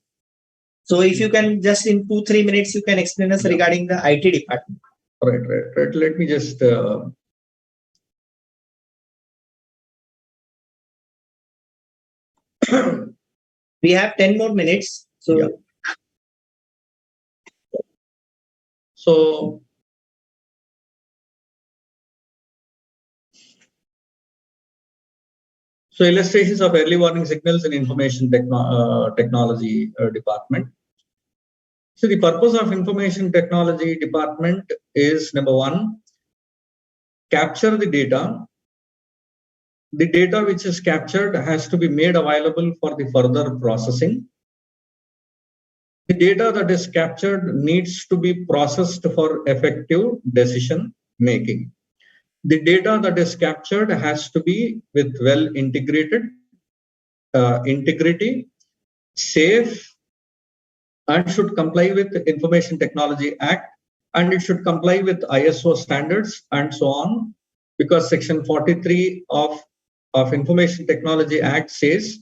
So if you can just in 2-3 minutes, you can explain us regarding the IT department.
Right. Let me just.
We have 10 more minutes. So.
So illustrations of early warning signals in information technology department. So the purpose of information technology department is number one, capture the data. The data which is captured has to be made available for the further processing. The data that is captured needs to be processed for effective decision making. The data that is captured has to be with well integrated integrity, safe, and should comply with the Information Technology Act, and it should comply with ISO standards and so on, because Section 43 of Information Technology Act says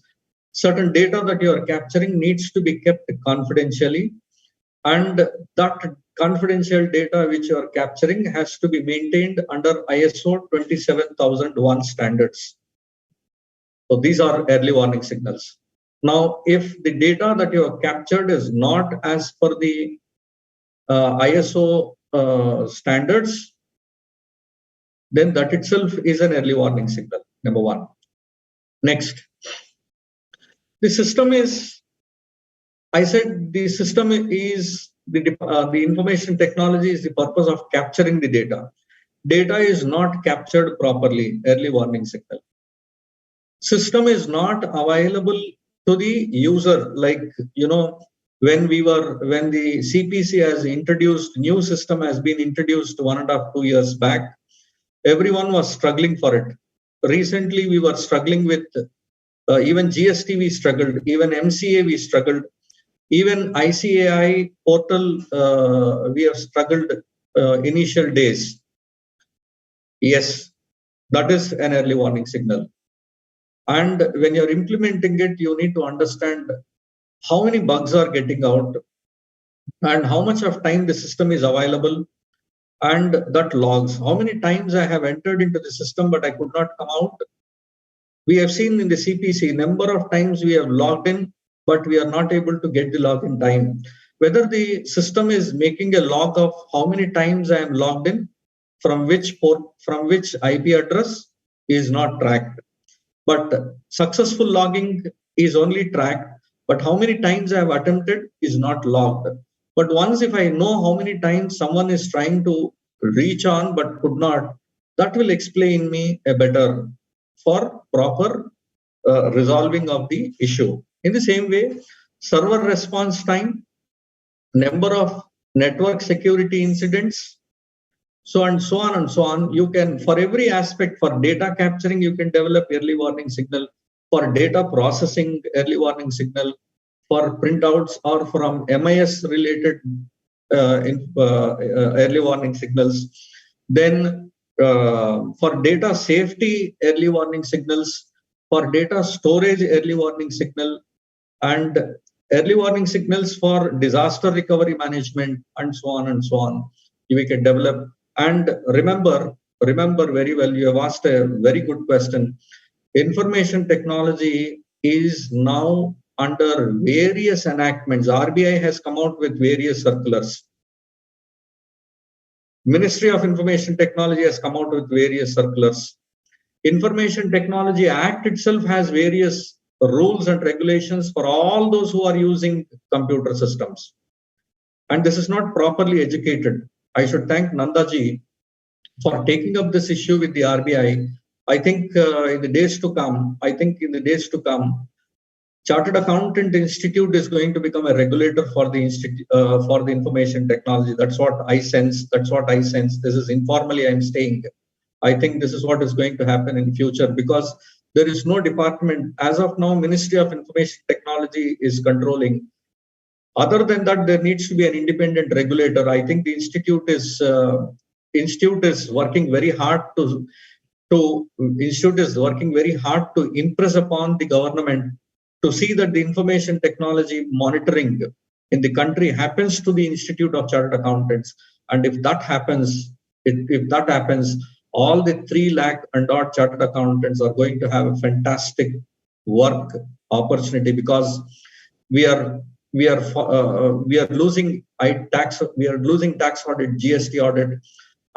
certain data that you are capturing needs to be kept confidentially, and that confidential data which you are capturing has to be maintained under ISO 27001 standards. So these are early warning signals. Now, if the data that you have captured is not as per the ISO standards, then that itself is an early warning signal, number one. Next, the system is, I said the system is, the information technology is the purpose of capturing the data. Data is not captured properly, early warning signal. System is not available to the user, like, when the CPC has introduced, new system has been introduced 1.5-2 years back, everyone was struggling for it. Recently, we were struggling with even GST, we struggled, even MCA, we struggled, even ICAI portal, we have struggled initial days. Yes, that is an early warning signal. And when you're implementing it, you need to understand how many bugs are getting out and how much of time the system is available, and that logs. How many times I have entered into the system, but I could not come out. We have seen in the CPC, number of times we have logged in, but we are not able to get the login time. Whether the system is making a log of how many times I am logged in, from which port, from which IP address, is not tracked. But successful logging is only tracked But how many times I have attempted is not logged. But once if I know how many times someone is trying to reach on but could not, that will explain me a better for proper resolving of the issue. In the same way, server response time, number of network security incidents, so and so on and so on. You can, for every aspect, for data capturing, you can develop early warning signal. For data processing, early warning signal. For printouts or from MIS related early warning signals. Then for data safety, early warning signals. For data storage, early warning signal. And early warning signals for disaster recovery management, and so on and so on. We can develop. And remember very well, you have asked a very good question. Information technology is now under various enactments. RBI has come out with various circulars. Ministry of Information Technology has come out with various circulars. Information Technology Act itself has various rules and regulations for all those who are using computer systems. And this is not properly educated. I should thank Nandaji for taking up this issue with the RBI. I think in the days to come, Chartered Accountant Institute is going to become a regulator for the information technology. That's what I sense. This is informally I'm saying. I think this is what is going to happen in future, because there is no department as of now. Ministry of Information Technology is controlling. Other than that, there needs to be an independent regulator. I think the institute is working very hard to impress upon the government to see that the information technology monitoring in the country happens to the Institute of Chartered Accountants. And if that happens, all the 3 lakh and odd chartered accountants are going to have a fantastic work opportunity, because we are losing tax audit, GST audit,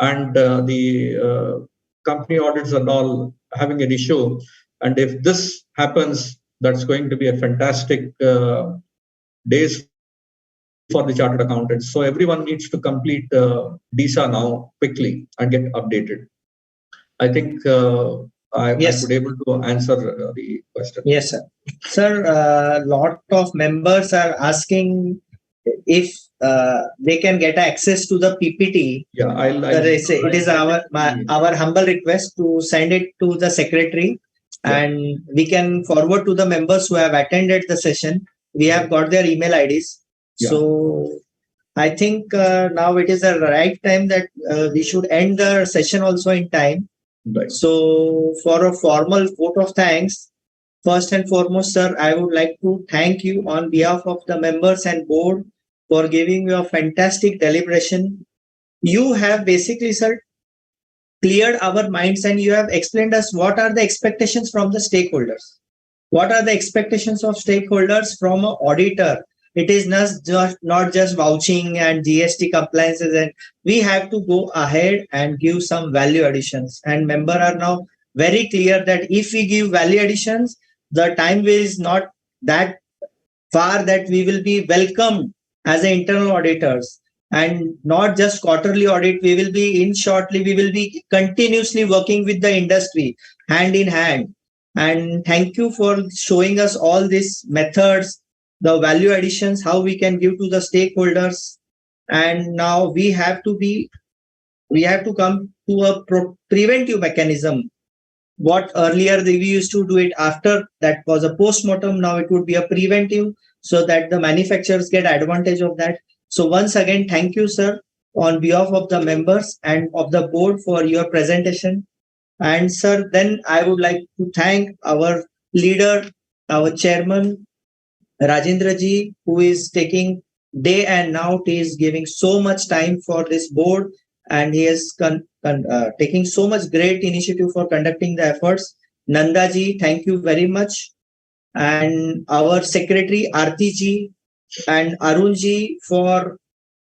and the company audits and all having an issue. And if this happens, that's going to be a fantastic days for the chartered accountants. So everyone needs to complete DISA now quickly and get updated. I think I would able to answer the question.
Yes, sir. Sir, lot of members are asking if they can get access to the PPT.
Yeah,
it is our humble request to send it to the secretary, and we can forward to the members who have attended the session. We have got their email IDs. Yeah. So I think now it is the right time that we should end the session also in time. Right. So for a formal vote of thanks, first and foremost, sir, I would like to thank you on behalf of the members and board for giving me a fantastic deliberation. You have basically, sir, cleared our minds, and you have explained us what are the expectations from the stakeholders. What are the expectations of stakeholders from an auditor? It is not just vouching and GST compliances, and we have to go ahead and give some value additions. And members are now very clear that if we give value additions, the time is not that far that we will be welcomed as internal auditors, and not just quarterly audit. We will be continuously working with the industry hand in hand. And thank you for showing us all these methods, the value additions, how we can give to the stakeholders. And now we have to come to a preventive mechanism. What earlier we used to do it after, that was a post-mortem. Now it would be a preventive, so that the manufacturers get advantage of that. So once again, thank you, sir, on behalf of the members and of the board for your presentation. And sir, then I would like to thank our leader, our chairman, Rajendra ji, who is taking day and night. He is giving so much time for this board, and he is taking so much great initiative for conducting the efforts. Nanda ji, thank you very much. And our secretary, Aarti ji, and Arun ji for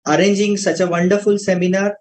arranging such a wonderful seminar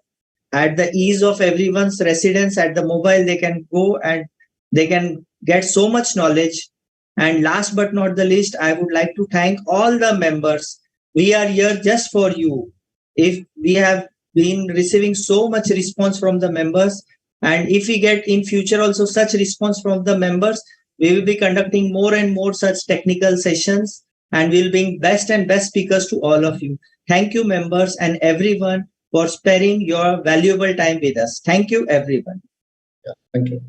at the ease of everyone's residence. At the mobile, they can go and they can get so much knowledge. And last but not the least, I would like to thank all the members. We are here just for you. If we have been receiving so much response from the members, and if we get in future also such response from the members, we will be conducting more and more such technical sessions, and we'll bring best and best speakers to all of you. Thank you, members and everyone, for sparing your valuable time with us. Thank you, everyone.
Thank you.